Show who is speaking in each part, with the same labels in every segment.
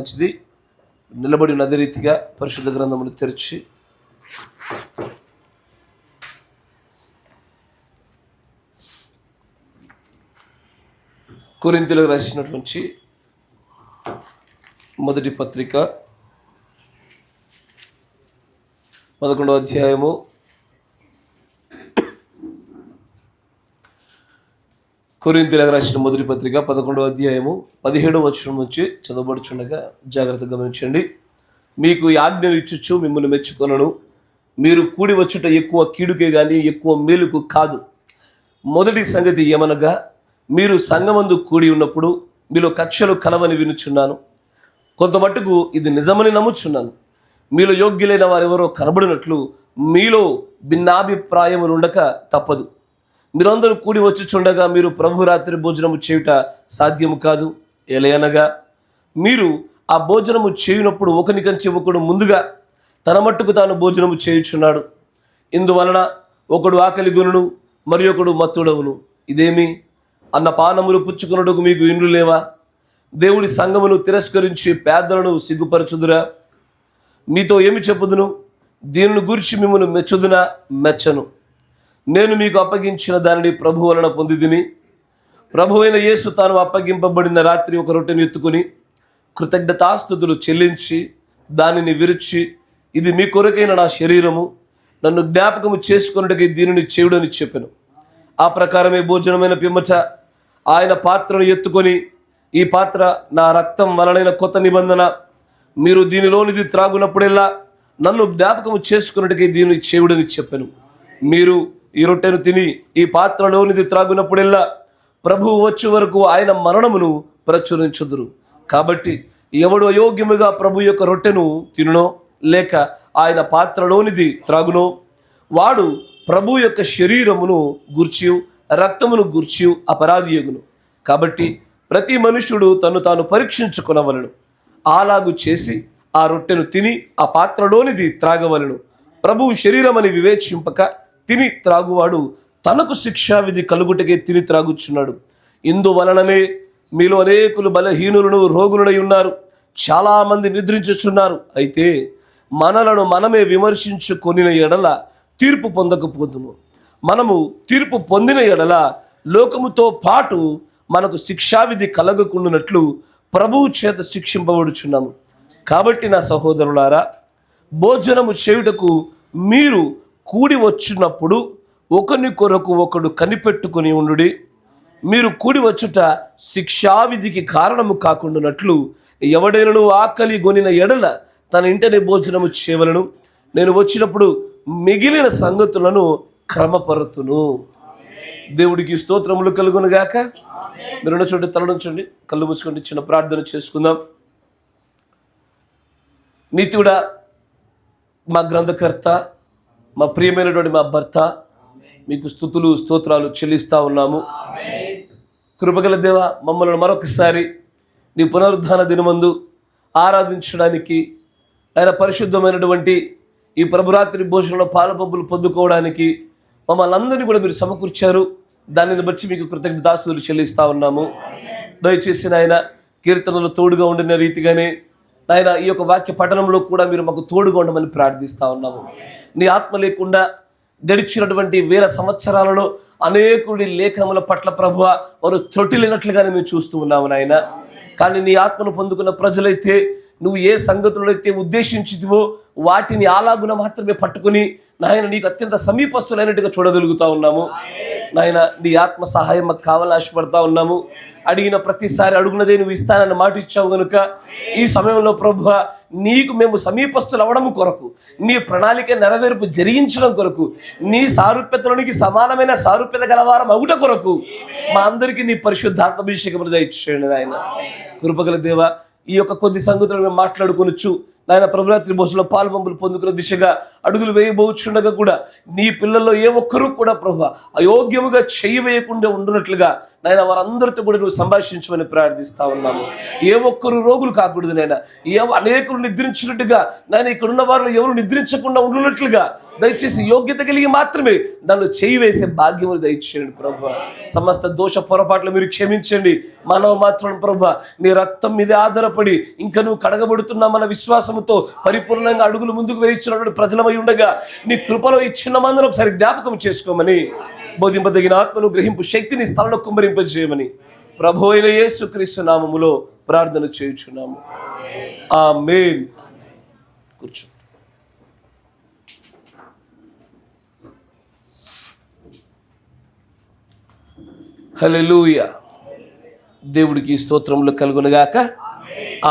Speaker 1: మంచిది. నిలబడి ఉన్న అదే రీతిగా పరిశుద్ధ గ్రంథమును తెరిచి కొరింథీయులకు రాసినటువంటి మొదటి పత్రిక 11వ అధ్యాయము 11వ అధ్యాయము 17వ వచనం నుంచి చదవబడుచుండగా జాగ్రత్తగా గమనించండి. మీకు ఈ ఆజ్ఞను ఇచ్చుచు మిమ్మల్ని మెచ్చుకొనను, మీరు కూడి వచ్చుట ఎక్కువ కీడుకే గాని ఎక్కువ మేలుకు కాదు. మొదటి సంగతి ఏమనగా, మీరు సంఘమందు కూడి ఉన్నప్పుడు మీలో కక్షలు కలవని వినుచున్నాను. కొంత మట్టుకు ఇది నిజమని నమ్ముచున్నాను. మీలో యోగ్యులైన వారెవరో కనబడినట్లు మీలో భిన్నాభిప్రాయములుండక తప్పదు. మీరందరూ కూడి వచ్చుచుండగా మీరు ప్రభు రాత్రి భోజనము చేయుట సాధ్యము కాదు. ఎలయనగా మీరు ఆ భోజనము చేయునప్పుడు ఒకనికంచి ఒకడు ముందుగా తన మట్టుకు తాను భోజనము చేయుచున్నాడు. ఇందువలన ఒకడు ఆకలి గొనును, మరి ఒకడు మత్తుడవును. ఇదేమి, అన్నపానములు పుచ్చుకొనుటకు మీకు ఇండ్లు లేవా? దేవుడి సంఘమును తిరస్కరించి పేదలను సిగ్గుపరచుదురా? మీతో ఏమి చెప్పుదును? దీనిని గురించి మిమ్మల్ని మెచ్చుదునా? మెచ్చను. నేను మీకు అప్పగించిన దానిని ప్రభు వలన పొందితిని. ప్రభు అయిన యేసు తాను అప్పగింపబడిన రాత్రి ఒక రొట్టెను ఎత్తుకుని కృతజ్ఞతాస్తుతులు చెల్లించి దానిని విరిచి, ఇది మీ కొరకైన నా శరీరము, నన్ను జ్ఞాపకము చేసుకొనుటకై దీనిని చేయుడని చెప్పెను. ఆ ప్రకారమే భోజనమైన పిమ్మట ఆయన పాత్రను ఎత్తుకొని, ఈ పాత్ర నా రక్తం వలనైన కొత్త నిబంధన, మీరు దీనిలోనిది త్రాగునప్పుడెల్లా నన్ను జ్ఞాపకము చేసుకున్నట్టుగా దీన్ని చేయుడని చెప్పెను. మీరు ఈ రొట్టెను తిని ఈ పాత్రలోనిది త్రాగునప్పుడెల్లా ప్రభువు వచ్చే వరకు ఆయన మరణమును ప్రచురించుదురు. కాబట్టి ఎవడు అయోగ్యముగా ప్రభు యొక్క రొట్టెను తినునో లేక ఆయన పాత్రలోనిది త్రాగునో వాడు ప్రభు యొక్క శరీరమును గూర్చియు రక్తమును గూర్చియు అపరాధియగును. కాబట్టి ప్రతి మనుష్యుడు తను తాను పరీక్షించుకొనవలెను. అలాగు చేసి ఆ రొట్టెను తిని ఆ పాత్రలోనిది త్రాగవలెను. ప్రభువు శరీరమని వివేచింపక తిని త్రాగువాడు తనకు శిక్షావిధి కలుగుటకే తిని త్రాగుచున్నాడు. ఇందువలననే మీలో అనేకులు బలహీనులను రోగులై ఉన్నారు, చాలామంది నిద్రించుచున్నారు. అయితే మనలను మనమే విమర్శించుకొనిన ఎడల తీర్పు పొందకపోదుము. మనము తీర్పు పొందిన ఎడల లోకముతో పాటు మనకు శిక్షావిధి కలగకుండానట్లు ప్రభువు చేత శిక్షింపబడుచున్నాము. కాబట్టి నా సహోదరులారా, భోజనము చేయుటకు మీరు కూడి వచ్చినప్పుడు ఒకని కొరకు ఒకడు కనిపెట్టుకుని ఉండుడి. మీరు కూడి వచ్చుట శిక్షావిధికి కారణము కాకుండానట్లు ఎవడైనను ఆకలి గొనిన ఎడల తన ఇంటనే భోజనము చేయవలను. నేను వచ్చినప్పుడు మిగిలిన సంగతులను క్రమపరుతును. దేవుడికి స్తోత్రములు కలుగును గాక. మీరున్న చోట తలనుంచండి, కళ్ళు మూసుకొని చిన్న ప్రార్థన చేసుకుందాం. నీతియుడా, మా గ్రంథకర్త, మా ప్రియమైనటువంటి మా భర్త, మీకు స్తుతులు స్తోత్రాలు చెల్లిస్తూ ఉన్నాము. కృపగల దేవ, మమ్మల్ని మరొకసారి నీ పునరుద్ధాన దినమందు ఆరాధించడానికి, ఆయన పరిశుద్ధమైనటువంటి ఈ ప్రభురాత్రి భోజనంలో పాలపంపులు పొందుకోవడానికి మమ్మల్ని అందరినీ కూడా మీరు సమకూర్చారు. దానిని బట్టి మీకు కృతజ్ఞతాస్తుతులు చెల్లిస్తూ ఉన్నాము. దయచేసి నాయన కీర్తనలు తోడుగా ఉండిన రీతిగానే నాయన ఈ యొక్క వాక్య పఠనంలో కూడా మీరు మాకు తోడుగా ఉండమని ప్రార్థిస్తూ ఉన్నాము. నీ ఆత్మ లేకుండా గడిచినటువంటి వేల సంవత్సరాలలో అనేకుడి లేఖనముల పట్ల ప్రభువ వారు త్రొట్టిల్లినట్లుగానే మేము చూస్తూ ఉన్నాము నాయన. కానీ నీ ఆత్మను పొందుకున్న ప్రజలైతే నువ్వు ఏ సంగతులైతే ఉద్దేశించితివో వాటిని అలాగున మాత్రమే పట్టుకుని నాయన నీకు అత్యంత సమీపస్తులైనట్టుగా చూడగలుగుతా ఉన్నాము. నాయన నీ ఆత్మ సహాయం మాకు కావాలని ఆశపడతా ఉన్నాము. అడిగిన ప్రతిసారి అడుగునదే నువ్వు ఇస్తానని మాట ఇచ్చావు కనుక ఈ సమయంలో ప్రభువా నీకు మేము సమీపస్తులు అవ్వడం కొరకు, నీ ప్రణాళిక నెరవేర్పు జరిగించడం కొరకు, నీ సారూప్యతలోనికి సమానమైన సారూప్యత గలవారం అవుట కొరకు మా అందరికీ నీ పరిశుద్ధాత్మాభిషేకం దయచేయండి నాయన. కృపగల దేవ, ఈ యొక్క కొద్ది సంగతులను మేము మాట్లాడుకొనొచ్చు నాయన ప్రభురాత్రి భోజనంలో పాల్పంపులు పొందుకున్న దిశగా అడుగులు వేయబోచుండగా కూడా నీ పిల్లల్లో ఏ ఒక్కరూ కూడా ప్రభు అయోగ్యముగా చెయ్యి వేయకుండా ఉండునట్లుగా నాయన వారందరితో కూడా నువ్వు సంభాషించమని ప్రార్థిస్తా ఉన్నాము. ఏ ఒక్కరు రోగులు కాకూడదు నాయన, అనేకులు నిద్రించినట్టుగా నాయన ఇక్కడున్న వారిలో ఎవరు నిద్రించకుండా ఉండునట్లుగా దయచేసి యోగ్యత కలిగి మాత్రమే దానిలో చేయి వేసే భాగ్యములు దయచేయండి ప్రభు. సమస్త దోష పొరపాట్లు మీరు క్షమించండి. మానవ మాత్రం ప్రభు నీ రక్తం మీదే ఆధారపడి ఇంకా నువ్వు కడగబడుతున్నామన్న విశ్వాసంతో పరిపూర్ణంగా అడుగులు ముందుకు వేయించినటువంటి ప్రజలమై ఉండగా నీ కృపలో ఈ చిన్న మందిని ఒకసారి జ్ఞాపకం చేసుకోమని, బోధింపదగిన ఆత్మను గ్రహింపు శక్తిని స్థలంలో కుమ్మరింపజేయమని ప్రభు అయిన యేసుక్రీస్తు నామములో ప్రార్థన చేయుచున్నాము. ఆమేన్. కూర్చో. హల్లెలూయా. దేవుడికి స్తోత్రములు కలుగునుగాక.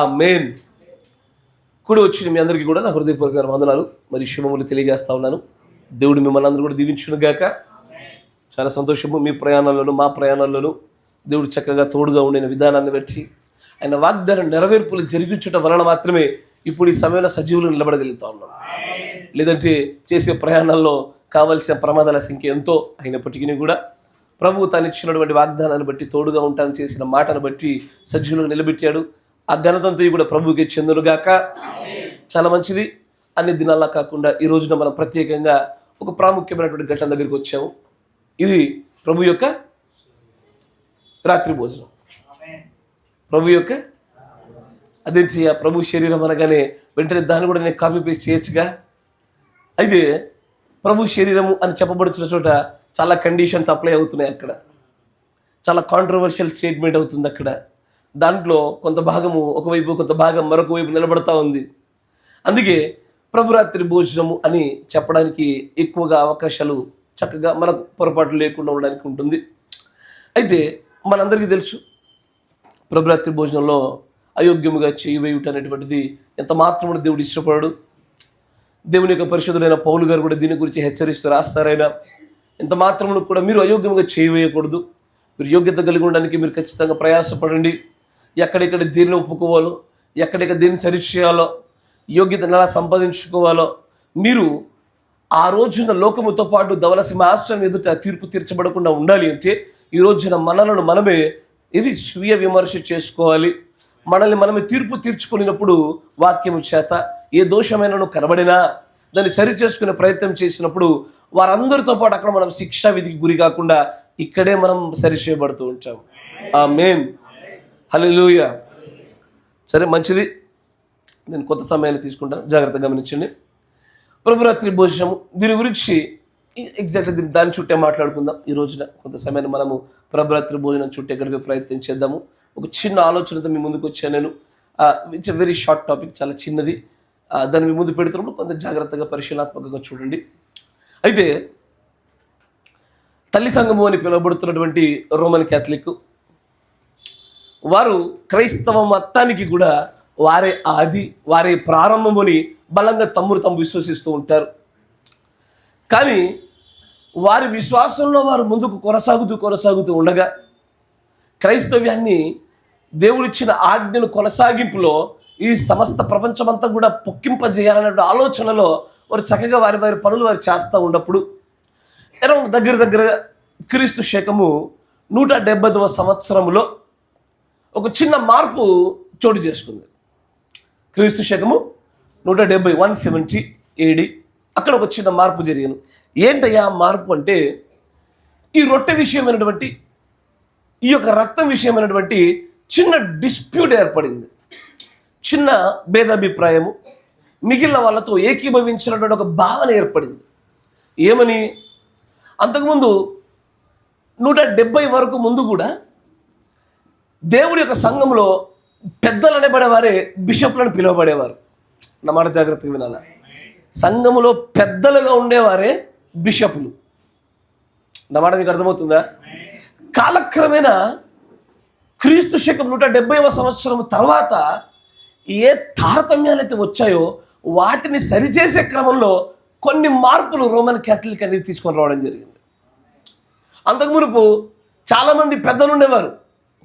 Speaker 1: ఆమేన్. కూడి వచ్చిన మీ అందరికీ కూడా నా హృదయపూర్వక వందనాలు మరి శుభములు తెలియజేస్తా ఉన్నాను. దేవుడు మిమ్మల్ని అందరూ కూడా దీవించునుగాక. చాలా సంతోషము. మీ ప్రయాణాల్లోనూ మా ప్రయాణాల్లోనూ దేవుడు చక్కగా తోడుగా ఉండిన విధానాన్ని బట్టి ఆయన వాగ్దానం నెరవేర్పులు జరిగించుట వలన మాత్రమే ఇప్పుడు ఈ సమయంలో సజీవులు నిలబడగలుగుతా ఉన్నాం. లేదంటే చేసే ప్రయాణాల్లో కావలసిన ప్రమాదాల సంఖ్య ఎంతో అయినప్పటికీ కూడా ప్రభువు తాను ఇచ్చినటువంటి వాగ్దానాన్ని బట్టి తోడుగా ఉంటానని చేసిన మాటను బట్టి సజీవులను నిలబెట్టాడు. ఆ ఘనతంతో కూడా ప్రభువుకి చెందునుగాక. చాలా మంచిది. అన్ని దినాల్లా కాకుండా ఈ రోజున మనం ప్రత్యేకంగా ఒక ప్రాముఖ్యమైనటువంటి ఘటన దగ్గరికి వచ్చాము. ఇది ప్రభు యొక్క రాత్రి భోజనం. ప్రభు యొక్క అదేంటి ఆ ప్రభు శరీరం అనగానే వెంటనే దాన్ని కూడా నేను కాపీ పేస్ట్ చేయొచ్చుగా. అయితే ప్రభు శరీరము అని చెప్పబడుతున్న చోట చాలా కండిషన్స్ అప్లై అవుతున్నాయి. అక్కడ చాలా కాంట్రవర్షియల్ స్టేట్మెంట్ అవుతుంది. అక్కడ దాంట్లో కొంత భాగము ఒకవైపు, కొంత భాగం మరొక వైపు నిలబడతా ఉంది. అందుకే ప్రభురాత్రి భోజనము అని చెప్పడానికి ఎక్కువగా అవకాశాలు చక్కగా మనకు పొరపాటు లేకుండా ఉండడానికి ఉంటుంది. అయితే మనందరికీ తెలుసు ప్రభురాత్రి భోజనంలో అయోగ్యముగా చేయి వేయుట అనేటువంటిది ఎంత మాత్రమును దేవుడు ఇష్టపడడు. దేవుని యొక్క పరిశుద్ధుడైన పౌలు గారు కూడా దీని గురించి హెచ్చరిస్తూ రాస్తారైనా ఎంత మాత్రమును కూడా మీరు అయోగ్యముగా చేయి వేయకూడదు. మీరు యోగ్యత కలిగి ఉండడానికి మీరు ఖచ్చితంగా ప్రయాసపడండి. ఎక్కడెక్కడ దేన్ని ఒప్పుకోవాలో, ఎక్కడెక్కడ దేన్ని సరిచేయాలో, యోగ్యతను ఎలా సంపాదించుకోవాలో మీరు ఆ రోజున లోకముతో పాటు ధవల సింహాసనం ఎదుట తీర్పు తీర్చబడకుండా ఉండాలి అంటే ఈ రోజున మనలను మనమే ఇది స్వీయ విమర్శ చేసుకోవాలి. మనల్ని మనమే తీర్పు తీర్చుకున్నప్పుడు వాక్యము చేత ఏ దోషమైనను కనబడినా దాన్ని సరి చేసుకునే ప్రయత్నం చేసినప్పుడు వారందరితో పాటు అక్కడ మనం శిక్షా విధికి గురి కాకుండా ఇక్కడే మనం సరి చేయబడుతూ ఉంటాం. ఆమేన్. హల్లెలూయా. సరే, మంచిది. నేను కొంత సమయాన్ని తీసుకుంటాను, జాగ్రత్తగా గమనించండి. ప్రభురాత్రి భోజనము దీని గురించి ఎగ్జాక్ట్గా దాని చుట్టే మాట్లాడుకుందాం. ఈ రోజున కొంత సమయాన్ని మనము ప్రభురాత్రి భోజనం చుట్టే గడిపే ప్రయత్నం చేద్దాము. ఒక చిన్న ఆలోచనతో మీ ముందుకు వచ్చాను నేను. It's a very short topic, చాలా చిన్నది. దాన్ని మీ ముందు పెడుతున్నప్పుడు కొంత జాగ్రత్తగా పరిశీలనాత్మకంగా చూడండి. అయితే తల్లి సంఘము అని పిలువబడుతున్నటువంటి రోమన్ క్యాథలిక్ వారు క్రైస్తవ మతానికి కూడా వారే ఆది, వారే ప్రారంభమని బలంగా తమ్ముడు విశ్వసిస్తూ ఉంటారు. కానీ వారి విశ్వాసంలో వారు ముందుకు కొనసాగుతూ ఉండగా క్రైస్తవ్యాన్ని దేవుడిచ్చిన ఆజ్ఞను కొనసాగింపులో ఈ సమస్త ప్రపంచమంతా కూడా పొక్కింపజేయాలనే ఆలోచనలో వారు చక్కగా వారి పనులు వారు చేస్తూ ఉన్నప్పుడు అరౌండ్ దగ్గర క్రీస్తు శకము 170వ సంవత్సరంలో ఒక చిన్న మార్పు చోటు చేసుకుంది. క్రీస్తు శకము 170 AD అక్కడ ఒక చిన్న మార్పు జరిగింది. ఏంటయ్యా మార్పు అంటే ఈ రొట్టె విషయమైనటువంటి, ఈ యొక్క రక్తం విషయమైనటువంటి చిన్న డిస్ప్యూట్ ఏర్పడింది. చిన్న భేదాభిప్రాయము, మిగిలిన వాళ్ళతో ఏకీభవించినటువంటి ఒక భావన ఏర్పడింది. ఏమని? అంతకుముందు 170 వరకు ముందు కూడా దేవుడి యొక్క సంఘంలో పెద్దలు అనేబడేవారే బిషప్లను పిలువబడేవారు. నా మాట జాగ్రత్తగా వినాల. సంఘములో పెద్దలుగా ఉండేవారే బిషపులు. నా మాట మీకు అర్థమవుతుందా? కాలక్రమేణా క్రీస్తు శకం 170వ సంవత్సరం తర్వాత ఏ తారతమ్యాలు అయితే వచ్చాయో వాటిని సరిచేసే క్రమంలో కొన్ని మార్పులు రోమన్ క్యాథలిక్ అనేది తీసుకొని రావడం జరిగింది. అంతకుమునుపు చాలామంది పెద్దలు ఉండేవారు.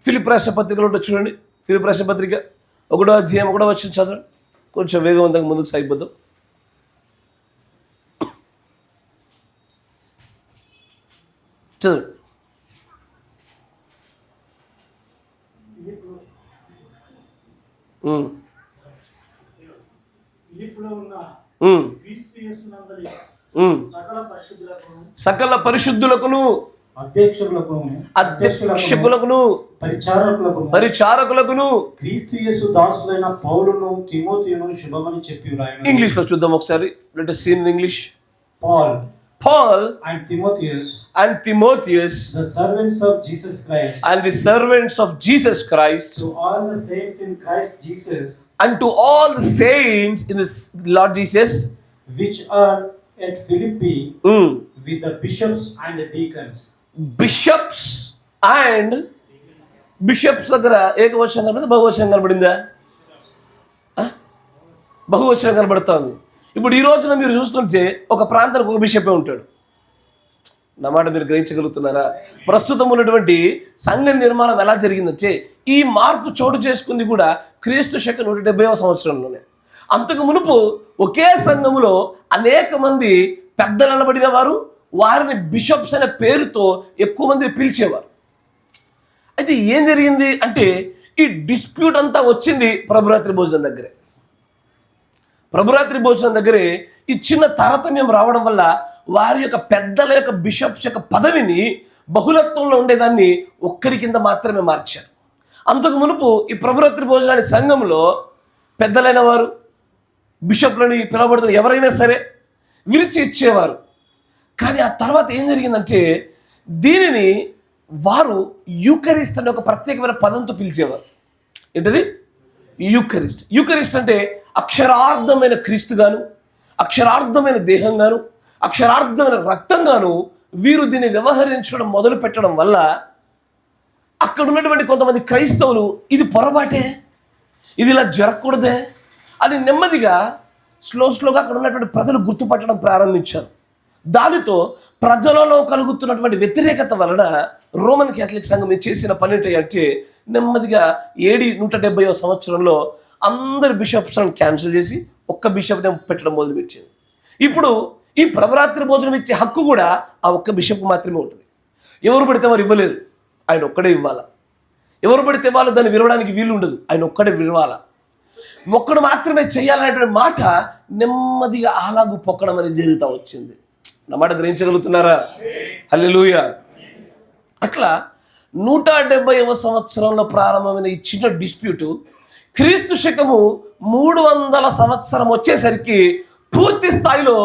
Speaker 1: ఫిలిప్ రాష్ట్ర పత్రికలో చూడండి. ఫిలిప్ రాష్ట్ర పత్రిక 1వ అధ్యాయం 1వ వచనం చదవండి. కొంచెం వేగవంతంగా ముందుకు సాగిపోదాం. చదువు. సకల పరిశుద్ధులకును అధ్యక్షకులకును పరిచారకులకును
Speaker 2: క్రీస్తు యేసు దాసులైన పౌలును తిమోతియును శుభమని చెప్పి వ్రాయను.
Speaker 1: ఇంగ్లీష్ లో చూద్దాం ఒకసారి. Let us see in English.
Speaker 2: Paul
Speaker 1: and Timotheus
Speaker 2: the servants of Jesus Christ
Speaker 1: and the servants of Jesus Christ
Speaker 2: to all the saints in Christ Jesus
Speaker 1: and to all the saints in this Lord Jesus
Speaker 2: which are at Philippi with the bishops and the deacons.
Speaker 1: Bishops దగ్గర ఏకవచనం కనబడిందా, బహువచనం కనబడిందా? బహువచనం కనబడుతుంది. ఇప్పుడు ఈ రోజున మీరు చూస్తుంటే ఒక ప్రాంతానికి ఒక బిషపే ఉంటాడు. నా మాట మీరు గ్రహించగలుగుతున్నారా? ప్రస్తుతం ఉన్నటువంటి సంఘ నిర్మాణం ఎలా జరిగిందంటే ఈ మార్పు చోటు చేసుకుంది కూడా క్రీస్తు శక 170వ సంవత్సరంలోనే. అంతకు మునుపు ఒకే సంఘములో అనేక మంది పెద్దలు అనబడిన వారు, వారిని బిషప్స్ అనే పేరుతో ఎక్కువ మంది పిలిచేవారు. అయితే ఏం జరిగింది అంటే ఈ డిస్ప్యూట్ అంతా వచ్చింది ప్రభురాత్రి భోజనం దగ్గరే. ప్రభురాత్రి భోజనం దగ్గరే ఈ చిన్న తారతమ్యం రావడం వల్ల వారి యొక్క పెద్దల యొక్క బిషప్స్ యొక్క పదవిని బహుళత్వంలో ఉండేదాన్ని ఒక్కరి కింద మాత్రమే మార్చారు. అంతకు మునుపు ఈ ప్రభురాత్రి భోజనాన్ని సంఘంలో పెద్దలైన వారు, బిషప్లని పిలువబడుతున్న ఎవరైనా సరే విరిచి ఇచ్చేవారు. కానీ ఆ తర్వాత ఏం జరిగిందంటే దీనిని వారు యూకరిస్ట్ అనే ఒక ప్రత్యేకమైన పదంతో పిలిచేవారు. ఏంటది? యూకరిస్ట్. యూకరిస్ట్ అంటే అక్షరార్థమైన క్రీస్తుగాను, అక్షరార్థమైన దేహంగాను, అక్షరార్థమైన రక్తంగాను వీరు దీన్ని వ్యవహరించడం మొదలు పెట్టడం వల్ల అక్కడ ఉన్నటువంటి కొంతమంది క్రైస్తవులు ఇది పొరపాటే, ఇది ఇలా జరగకూడదే అని నెమ్మదిగా స్లోగా అక్కడ ఉన్నటువంటి ప్రజలు గుర్తుపట్టడం ప్రారంభించారు. దానితో ప్రజలలో కలుగుతున్నటువంటి వ్యతిరేకత వలన రోమన్ క్యాథలిక్ సంఘం చేసిన పని అంటే నెమ్మదిగా 170వ సంవత్సరంలో అందరు బిషప్స్లను క్యాన్సిల్ చేసి ఒక్క బిషప్ని పెట్టడం మొదలుపెట్టింది. ఇప్పుడు ఈ ప్రభురాత్రి భోజనం ఇచ్చే హక్కు కూడా ఆ ఒక్క బిషప్ మాత్రమే ఉంటుంది. ఎవరు పడితే వారు ఇవ్వలేరు, ఆయన ఒక్కడే ఇవ్వాలా. ఎవరు పడితే వాళ్ళు దాన్ని విరవడానికి వీలు ఉండదు, ఆయన ఒక్కడే విరవాలా. ఒక్కడు మాత్రమే చేయాలనేటువంటి మాట నెమ్మదిగా అలాగు పొక్కడం అనేది జరుగుతూ వచ్చింది. నా మాట గ్రహించగలుగుతున్నారా? హల్లెలూయా. అట్లా 170వ సంవత్సరంలో ప్రారంభమైన ఈ చిన్న డిస్ప్యూటు క్రీస్తు శకము 300 సంవత్సరం వచ్చేసరికి పూర్తి స్థాయిలో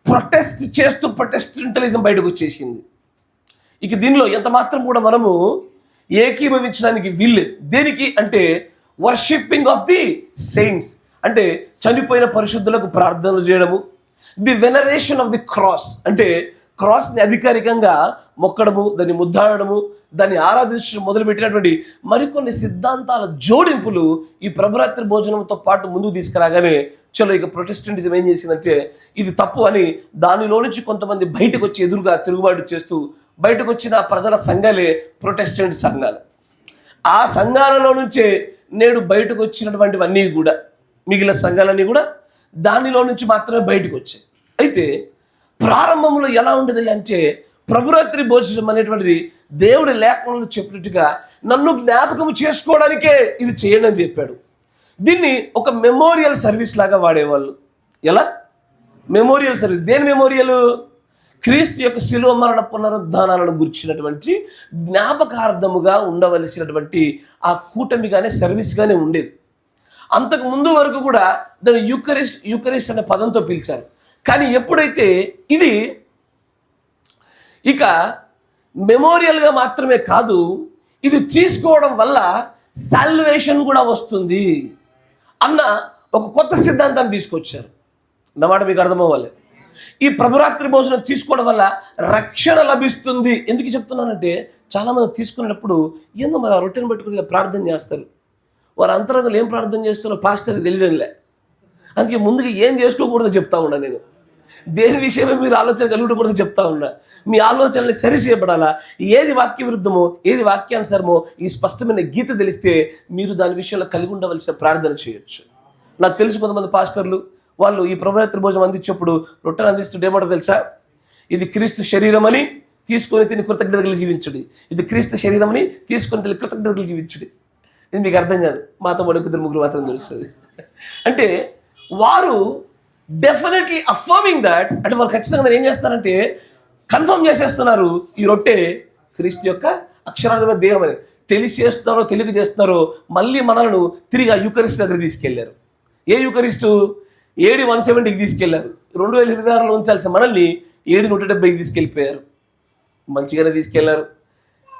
Speaker 1: ప్రొటెస్టెంటలిజం బయటకు వచ్చేసింది. ఇక దీనిలో ఎంత మాత్రం కూడా మనము ఏకీభవించడానికి వీల్లేదు. దేనికి అంటే వర్షిప్పింగ్ ఆఫ్ ది సెయింట్స్, అంటే చనిపోయిన పరిశుద్ధులకు ప్రార్థనలు చేయడము. The veneration of the cross, అంటే క్రాస్ని అధికారికంగా మొక్కడము, దాన్ని ముద్దాడము, దాన్ని ఆరాధించడం మొదలుపెట్టినటువంటి మరికొన్ని సిద్ధాంతాల జోడింపులు ఈ ప్రభురాత్రి భోజనంతో పాటు ముందుకు తీసుకురాగానే చలో ఇక ప్రొటెస్టెంటిజం ఏం చేసిందంటే ఇది తప్పు అని దానిలో నుంచి కొంతమంది బయటకు వచ్చి ఎదురుగా తిరుగుబాటు చేస్తూ బయటకు వచ్చిన ప్రజల సంఘాలే ప్రొటెస్టెంట్ సంఘాలు. ఆ సంఘాలలో నుంచే నేడు బయటకు వచ్చినటువంటివన్నీ కూడా మిగిలిన సంఘాలన్నీ కూడా దానిలో నుంచి మాత్రమే బయటకు వచ్చాయి. అయితే ప్రారంభంలో ఎలా ఉండేది అంటే ప్రభురాత్రి భోజనం అనేటువంటిది దేవుడి లేఖనంలో చెప్పినట్టుగా నన్ను జ్ఞాపకం చేసుకోవడానికే ఇది చేయండి అని చెప్పాడు. దీన్ని ఒక మెమోరియల్ సర్వీస్ లాగా వాడేవాళ్ళు. ఎలా? Memorial service. దేని మెమోరియల్? క్రీస్తు యొక్క శిలువ మరణ పునరుద్ధానాలను గుర్చినటువంటి జ్ఞాపకార్థముగా ఉండవలసినటువంటి ఆ కూటమిగానే సర్వీస్గానే ఉండేది. అంతకు ముందు వరకు కూడా దాన్ని యూకరిస్ట్ అనే పదంతో పిలిచారు. కానీ ఎప్పుడైతే ఇది ఇక మెమోరియల్గా మాత్రమే కాదు, ఇది తీసుకోవడం వల్ల సాల్వేషన్ కూడా వస్తుంది అన్న ఒక కొత్త సిద్ధాంతాన్ని తీసుకొచ్చారు. అన్నమాట మీకు అర్థమవ్వాలి. ఈ ప్రభురాత్రి భోజనం తీసుకోవడం వల్ల రక్షణ లభిస్తుంది. ఎందుకు చెప్తున్నానంటే చాలామంది తీసుకునేటప్పుడు ఏందో మరి ఆ రొట్టెను పెట్టుకుని ప్రార్థన చేస్తారు. వారు అంతరంగంలో ఏం ప్రార్థన చేస్తారో పాస్టర్కి తెలియడంలే. అందుకే ముందుగా ఏం చేసుకోకూడదో చెప్తా ఉన్నా నేను. దేని విషయమే మీరు ఆలోచన కలుగుకూడదు చెప్తా ఉన్నా. మీ ఆలోచనలు సరి చేయబడాలా, ఏది వాక్య విరుద్ధమో ఏది వాక్యానుసారమో ఈ స్పష్టమైన గీత తెలిస్తే మీరు దాని విషయంలో కలిగి ఉండవలసిన ప్రార్థన చేయొచ్చు. నాకు తెలుసు కొంతమంది పాస్టర్లు వాళ్ళు ఈ ప్రభురాత్రి భోజనం అందించేప్పుడు రొట్టెను అందిస్తుంటే ఏమంటారు తెలుసా? ఇది క్రీస్తు శరీరం అని తీసుకొని తిని కృతజ్ఞతలు జీవించుడి, ఇది క్రీస్తు శరీరం అని తీసుకొని తిని కృతజ్ఞతలు జీవించుడి. ఇది మీకు అర్థం కాదు, మాతో పాటు 2-3 మాత్రం తెలుస్తుంది. అంటే వారు డెఫినెట్లీ అఫర్మింగ్ దట్, అంటే వాళ్ళు ఖచ్చితంగా ఏం చేస్తారంటే కన్ఫర్మ్ చేసేస్తున్నారు ఈ రొట్టె క్రీస్తు యొక్క అక్షరార్థమైన దేహం అని. తెలిసి చేస్తున్నారో తెలియక చేస్తున్నారో మళ్ళీ మనలను తిరిగి ఆ యూకరిస్ట్ దగ్గర తీసుకెళ్లారు. ఏ యూకరిస్టు? AD 170కి తీసుకెళ్లారు. 2026లో ఉంచాల్సిన మనల్ని AD 170కి తీసుకెళ్ళిపోయారు. మంచిగానే తీసుకెళ్లారు,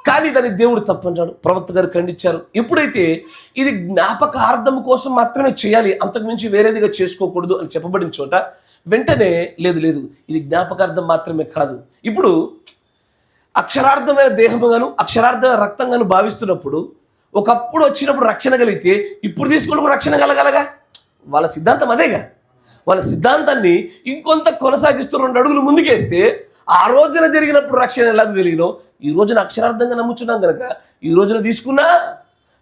Speaker 1: కానీ దాన్ని దేవుడు తప్పంటాడు, ప్రవక్త గారు ఖండించారు. ఎప్పుడైతే ఇది జ్ఞాపకార్థం కోసం మాత్రమే చేయాలి, అంతకుమించి వేరేదిగా చేసుకోకూడదు అని చెప్పబడిన చోట వెంటనే లేదు లేదు, ఇది జ్ఞాపకార్థం మాత్రమే కాదు, ఇప్పుడు అక్షరార్థమైన దేహముగాను అక్షరార్థమైన రక్తంగాను భావిస్తున్నప్పుడు ఒకప్పుడు వచ్చినప్పుడు రక్షణ కలిగితే ఇప్పుడు తీసుకున్నప్పుడు రక్షణ కలగలగా. వాళ్ళ సిద్ధాంతం అదేగా. వాళ్ళ సిద్ధాంతాన్ని ఇంకొంత కొనసాగిస్తూ 2 అడుగులు ముందుకేస్తే ఆ రోజున జరిగినప్పుడు రక్షణ ఎలాగో తెలియనో ఈ రోజున అక్షరార్థంగా నమ్ముచున్నాం కనుక ఈ రోజున తీసుకున్నా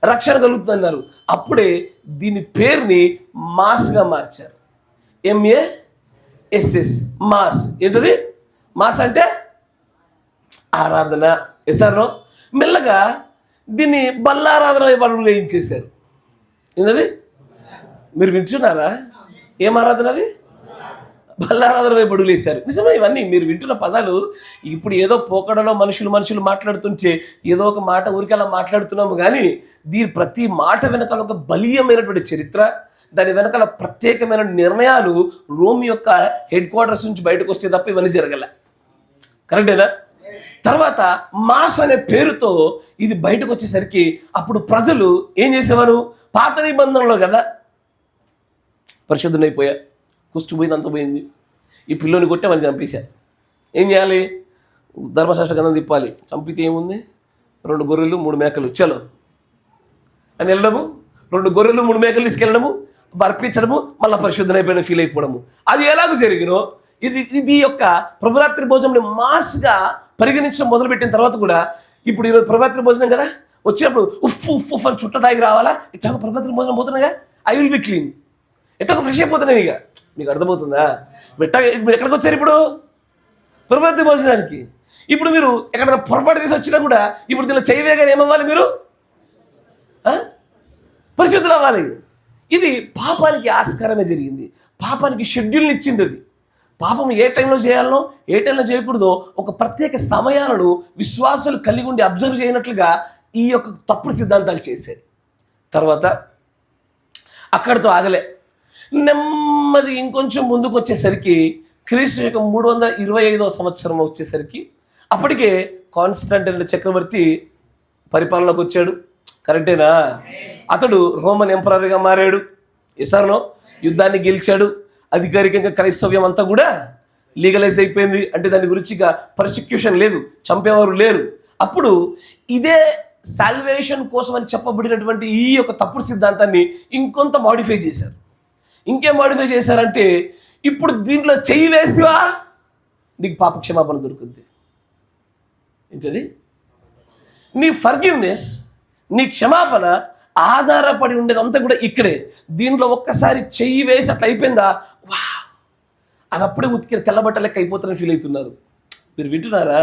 Speaker 1: రక్షణ కలుగుతుందన్నారు. అప్పుడే దీని పేరుని మాస్గా మార్చారు. MASS, mass. ఏంటది మాస్ అంటే? ఆరాధన. ఎసారో మెల్లగా దీన్ని బల్లారాధన వైపు వేయించేశారు. ఏంటది? మీరు వింటున్నారా? ఏం ఆరాధన అది? బల్లారాధన వైపు అడుగులేశారు. నిజమే, ఇవన్నీ మీరు వింటున్న పదాలు ఇప్పుడు ఏదో పోకడలో మనుషులు మాట్లాడుతుంటే ఏదో ఒక మాట ఊరికి అలా మాట్లాడుతున్నాము, కానీ దీని ప్రతి మాట వెనకాల ఒక బలీయమైనటువంటి చరిత్ర, దాని వెనకాల ప్రత్యేకమైన నిర్ణయాలు రోమ్ యొక్క హెడ్-క్వార్టర్స్ నుంచి బయటకు వస్తే తప్ప ఇవన్నీ జరగల. కరెక్టేనా? తర్వాత మాస్ అనే పేరుతో ఇది బయటకు వచ్చేసరికి అప్పుడు ప్రజలు ఏం చేసేవారు? పాత నిబంధనలో కదా పరిశుద్ధునైపోయా, కుష్టి పోయింది, అంత పోయింది, ఈ పిల్లోని కొట్టే వాళ్ళు చంపేశారు. ఏం చేయాలి? ధర్మశాస్త్ర గ్రంథం తిప్పాలి. చంపితే ఏముంది? 2 గొర్రెలు 3 మేకలు చలో అని వెళ్ళడము, 2 గొర్రెలు 3 మేకలు తీసుకెళ్ళడము, అర్పించడము, మళ్ళీ పరిశుద్ధనైపోయిన ఫీల్ అయిపోవడము. అది ఎలాగో జరిగినో ఇది యొక్క ప్రభురాత్రి భోజనం మాస్గా పరిగణించడం మొదలుపెట్టిన తర్వాత కూడా ఇప్పుడు ఈరోజు ప్రభాత్రి భోజనం కదా, వచ్చినప్పుడు ఉఫ్ అని చుట్ట తాగి రావాలా, ఇట్లా ప్రభాత్రి భోజనం పోతున్నాగా, ఐ విల్ బి క్లీన్, ఎట్లా ఫ్రెష్ అయిపోతున్నాను. ఇక మీకు అర్థమవుతుందా? మీరు ఎక్కడికి వచ్చారు ఇప్పుడు? ప్రభాత్రి భోజనానికి. ఇప్పుడు మీరు ఎక్కడైనా పొరపాటు తీసి వచ్చినా కూడా ఇప్పుడు దీనిలో చేయవేగానే ఏమవ్వాలి? మీరు పరిశుద్ధులు అవ్వాలి. ఇది పాపానికి ఆస్కారమే జరిగింది, పాపానికి షెడ్యూల్ని ఇచ్చింది. అది పాపం ఏ టైంలో చేయాలనో ఏ టైంలో చేయకూడదో ఒక ప్రత్యేక సమయాలను విశ్వాసాలు కలిగి ఉండి అబ్జర్వ్ చేయనట్లుగా ఈ యొక్క తప్పుడు సిద్ధాంతాలు చేశాయి. తర్వాత అక్కడితో ఆగలే, నెమ్మది ఇంకొంచెం ముందుకు వచ్చేసరికి క్రీస్తు యొక్క 325వ సంవత్సరం వచ్చేసరికి అప్పటికే కాన్స్టాంటైన్ చక్రవర్తి పరిపాలనలోకి వచ్చాడు. కరెక్టేనా? అతడు రోమన్ ఎంపరర్గా మారాడు. ఎసార్నో యుద్ధాన్ని గెలిచాడు. అధికారికంగా క్రైస్తవ్యం అంతా కూడా లీగలైజ్ అయిపోయింది. అంటే దాని గురించి ఇక పర్సిక్యూషన్ లేదు, చంపేవారు లేరు. అప్పుడు ఇదే సాల్వేషన్ కోసం అని చెప్పబడినటువంటి ఈ యొక్క తప్పుడు సిద్ధాంతాన్ని ఇంకొంత మాడిఫై చేశారు. ఇంకేం మాడిఫై చేశారంటే ఇప్పుడు దీంట్లో చెయ్యి వేస్తావా నీకు పాప క్షమాపణ దొరుకుద్ది. ఏంటది? నీ ఫర్గివ్నెస్, నీ క్షమాపణ ఆధారపడి ఉండేదంతా కూడా ఇక్కడే. దీంట్లో ఒక్కసారి చెయ్యి వేసి అట్లా అయిపోయిందా, వా అది అప్పుడే ఉతికిన తెల్లబట్ట లెక్క అయిపోతారని ఫీల్ అవుతున్నారు. మీరు వింటున్నారా?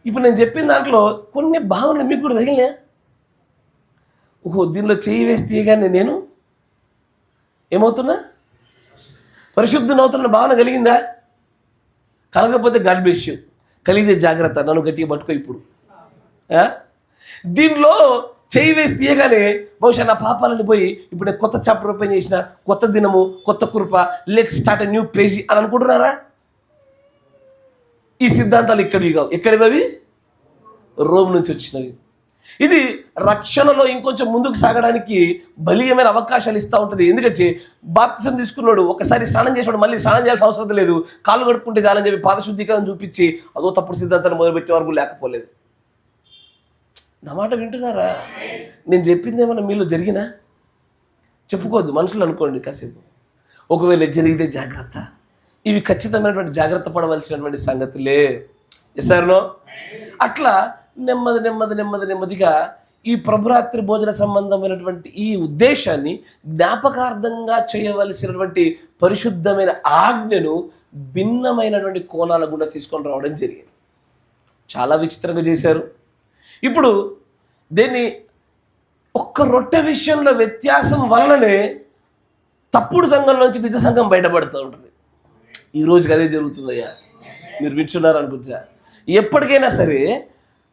Speaker 1: ఇప్పుడు నేను చెప్పిన దాంట్లో కొన్ని భావనలు మీకు కూడా తగిలినా? ఓహో, దీనిలో చెయ్యి వేస్తేగానే నేను ఏమవుతున్నా? పరిశుద్ధునవుతున్న భావన కలిగిందా? కలగకపోతే గాడ్ బ్లెస్ యు, కలిగితే జాగ్రత్త, నన్ను గట్టిగా పట్టుకో. ఇప్పుడు దీనిలో చేయి వేసి తీయగానే బహుశా నా పాపాలని పోయి ఇప్పుడు నేను కొత్త చాప్టర్ ఓపెన్ చేసిన, కొత్త దినము, కొత్త కృప, let's start a new page అని అనుకుంటున్నారా? ఈ సిద్ధాంతాలు ఇక్కడివి కావు. ఎక్కడివి? రోమ్ నుంచి వచ్చినవి. ఇది రక్షణలో ఇంకొంచెం ముందుకు సాగడానికి బలీయమైన అవకాశాలు ఇస్తూ ఉంటుంది. ఎందుకంటే బాప్తిసం తీసుకున్నాడు, ఒకసారి స్నానం చేసినాడు, మళ్ళీ స్నానం చేయాల్సిన అవసరం లేదు, కాళ్ళు కడుక్కుంటే చాలని చెప్పి పాదశుద్ధీకరణ చూపించి అదో తప్పుడు సిద్ధాంతాన్ని మొదలుపెట్టే వరకు లేకపోలేదు. నా మాట వింటున్నారా? నేను చెప్పింది ఏమన్నా మీలో జరిగినా? చెప్పుకోవద్దు, మనుషులు అనుకోండి కాసేపు. ఒకవేళ జరిగితే జాగ్రత్త. ఇవి ఖచ్చితమైనటువంటి జాగ్రత్త పడవలసినటువంటి సంగతులే. ఎసారునో అట్లా నెమ్మదిగా ఈ ప్రభురాత్రి భోజన సంబంధమైనటువంటి ఈ ఉద్దేశాన్ని జ్ఞాపకార్థంగా చేయవలసినటువంటి పరిశుద్ధమైన ఆజ్ఞను భిన్నమైనటువంటి కోణాల గుండా తీసుకొని రావడం జరిగింది. చాలా విచిత్రంగా చేశారు. ఇప్పుడు దీన్ని ఒక్క రొట్టె విషయంలో వ్యత్యాసం వలననే తప్పుడు సంఘంలోంచి నిజ సంఘం బయటపడుతూ ఉంటుంది. ఈ రోజుకి అదే జరుగుతుందయ్యా, మీరు వింటున్నారు అనుకుంటా. ఎప్పటికైనా సరే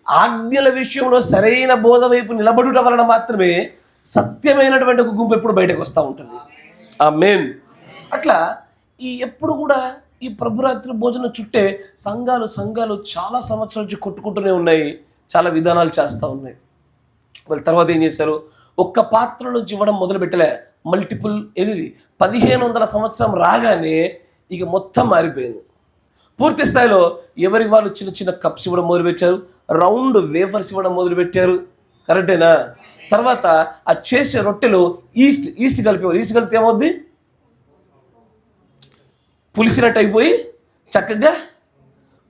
Speaker 1: ఆజ్ఞల విషయంలో సరైన బోధ వైపు నిలబడుట వలన మాత్రమే సత్యమైనటువంటి ఒక గుంపు ఎప్పుడు బయటకు వస్తూ ఉంటుంది. ఆమేన్. అట్లా ఎప్పుడు కూడా ఈ ప్రభురాత్రి భోజనం చుట్టే సంఘాలు చాలా సంవత్సరాల నుంచి కొట్టుకుంటూనే ఉన్నాయి, చాలా విధానాలు చేస్తూ ఉన్నాయి. వాళ్ళ తర్వాత ఏం చేశారు, ఒక్క పాత్ర నుంచి ఇవ్వడం మొదలుపెట్టలే, మల్టిపుల్ 1500 సంవత్సరం రాగానే ఇక మొత్తం మారిపోయింది. పూర్తి స్థాయిలో ఎవరికి వాళ్ళు చిన్న చిన్న కప్స్ ఇవ్వడం మొదలుపెట్టారు, రౌండ్ వేఫర్స్ ఇవ్వడం మొదలుపెట్టారు. కరెక్టేనా? తర్వాత ఆ చేసే రొట్టెలు ఈస్ట్ కలిపేవారు. ఈస్ట్ కలిపితే ఏమవుద్ది, పులిసినట్టు అయిపోయి చక్కగా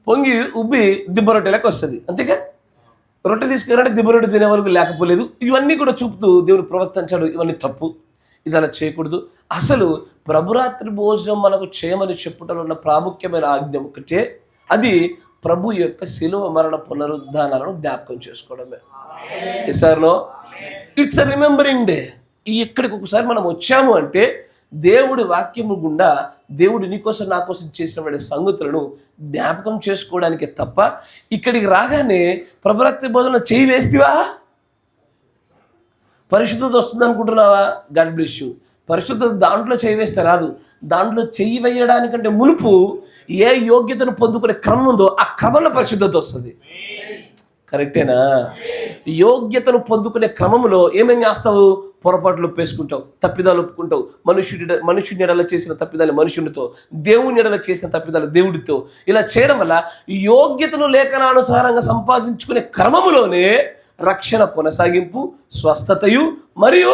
Speaker 1: పొంగి ఉబ్బి దిబ్బ రొట్టెలకు వస్తుంది. అంతేగా, రొట్టె తీసుకున్నారంటే దిబ్బ రొట్టె తినే వాళ్ళకి లేకపోలేదు. ఇవన్నీ కూడా చూపుతూ దేవుడు ప్రవర్తించాడు. ఇవన్నీ తప్పు, ఇది అలా చేయకూడదు. అసలు ప్రభురాత్రి భోజనం మనకు చేయమని చెప్పుటలో ఉన్న ప్రాముఖ్యమైన ఆజ్ఞ ఒకటే, అది ప్రభు యొక్క శిలువ మరణ పునరుద్ధానాలను జ్ఞాపకం చేసుకోవడమే. ఈసారిలో ఇట్స్ అ రిమెంబరింగ్ డే. ఇక్కడికి ఒకసారి మనం వచ్చాము అంటే దేవుడి వాక్యము గుండా దేవుడు నీకోసం నా కోసం చేసిన సంగతులను జ్ఞాపకం చేసుకోవడానికి తప్ప ఇక్కడికి రాగానే ప్రభురాత్రి భోజనం చేయి వేస్తేవా పరిశుద్ధత వస్తుంది అనుకుంటున్నావా? God bless you. పరిశుద్ధత దాంట్లో చేయి వేస్తే రాదు. దాంట్లో చెయ్యి వేయడానికంటే మునుపు ఏ యోగ్యతను పొందుకునే క్రమం ఉందో ఆ క్రమంలో పరిశుద్ధత వస్తుంది. కరెక్టేనా? యోగ్యతను పొందుకునే క్రమంలో ఏమేం చేస్తావు? పొరపాట్లు ఒప్పేసుకుంటావు, తప్పిదాలు ఒప్పుకుంటావు. మనుషుని ఎడల చేసిన తప్పిదాలు మనుషునితో, దేవుని ఎడల చేసిన తప్పిదాలు దేవుడితో. ఇలా చేయడం వల్ల యోగ్యతను లేఖనానుసారంగా సంపాదించుకునే క్రమములోనే రక్షణ కొనసాగింపు, స్వస్థతయు మరియు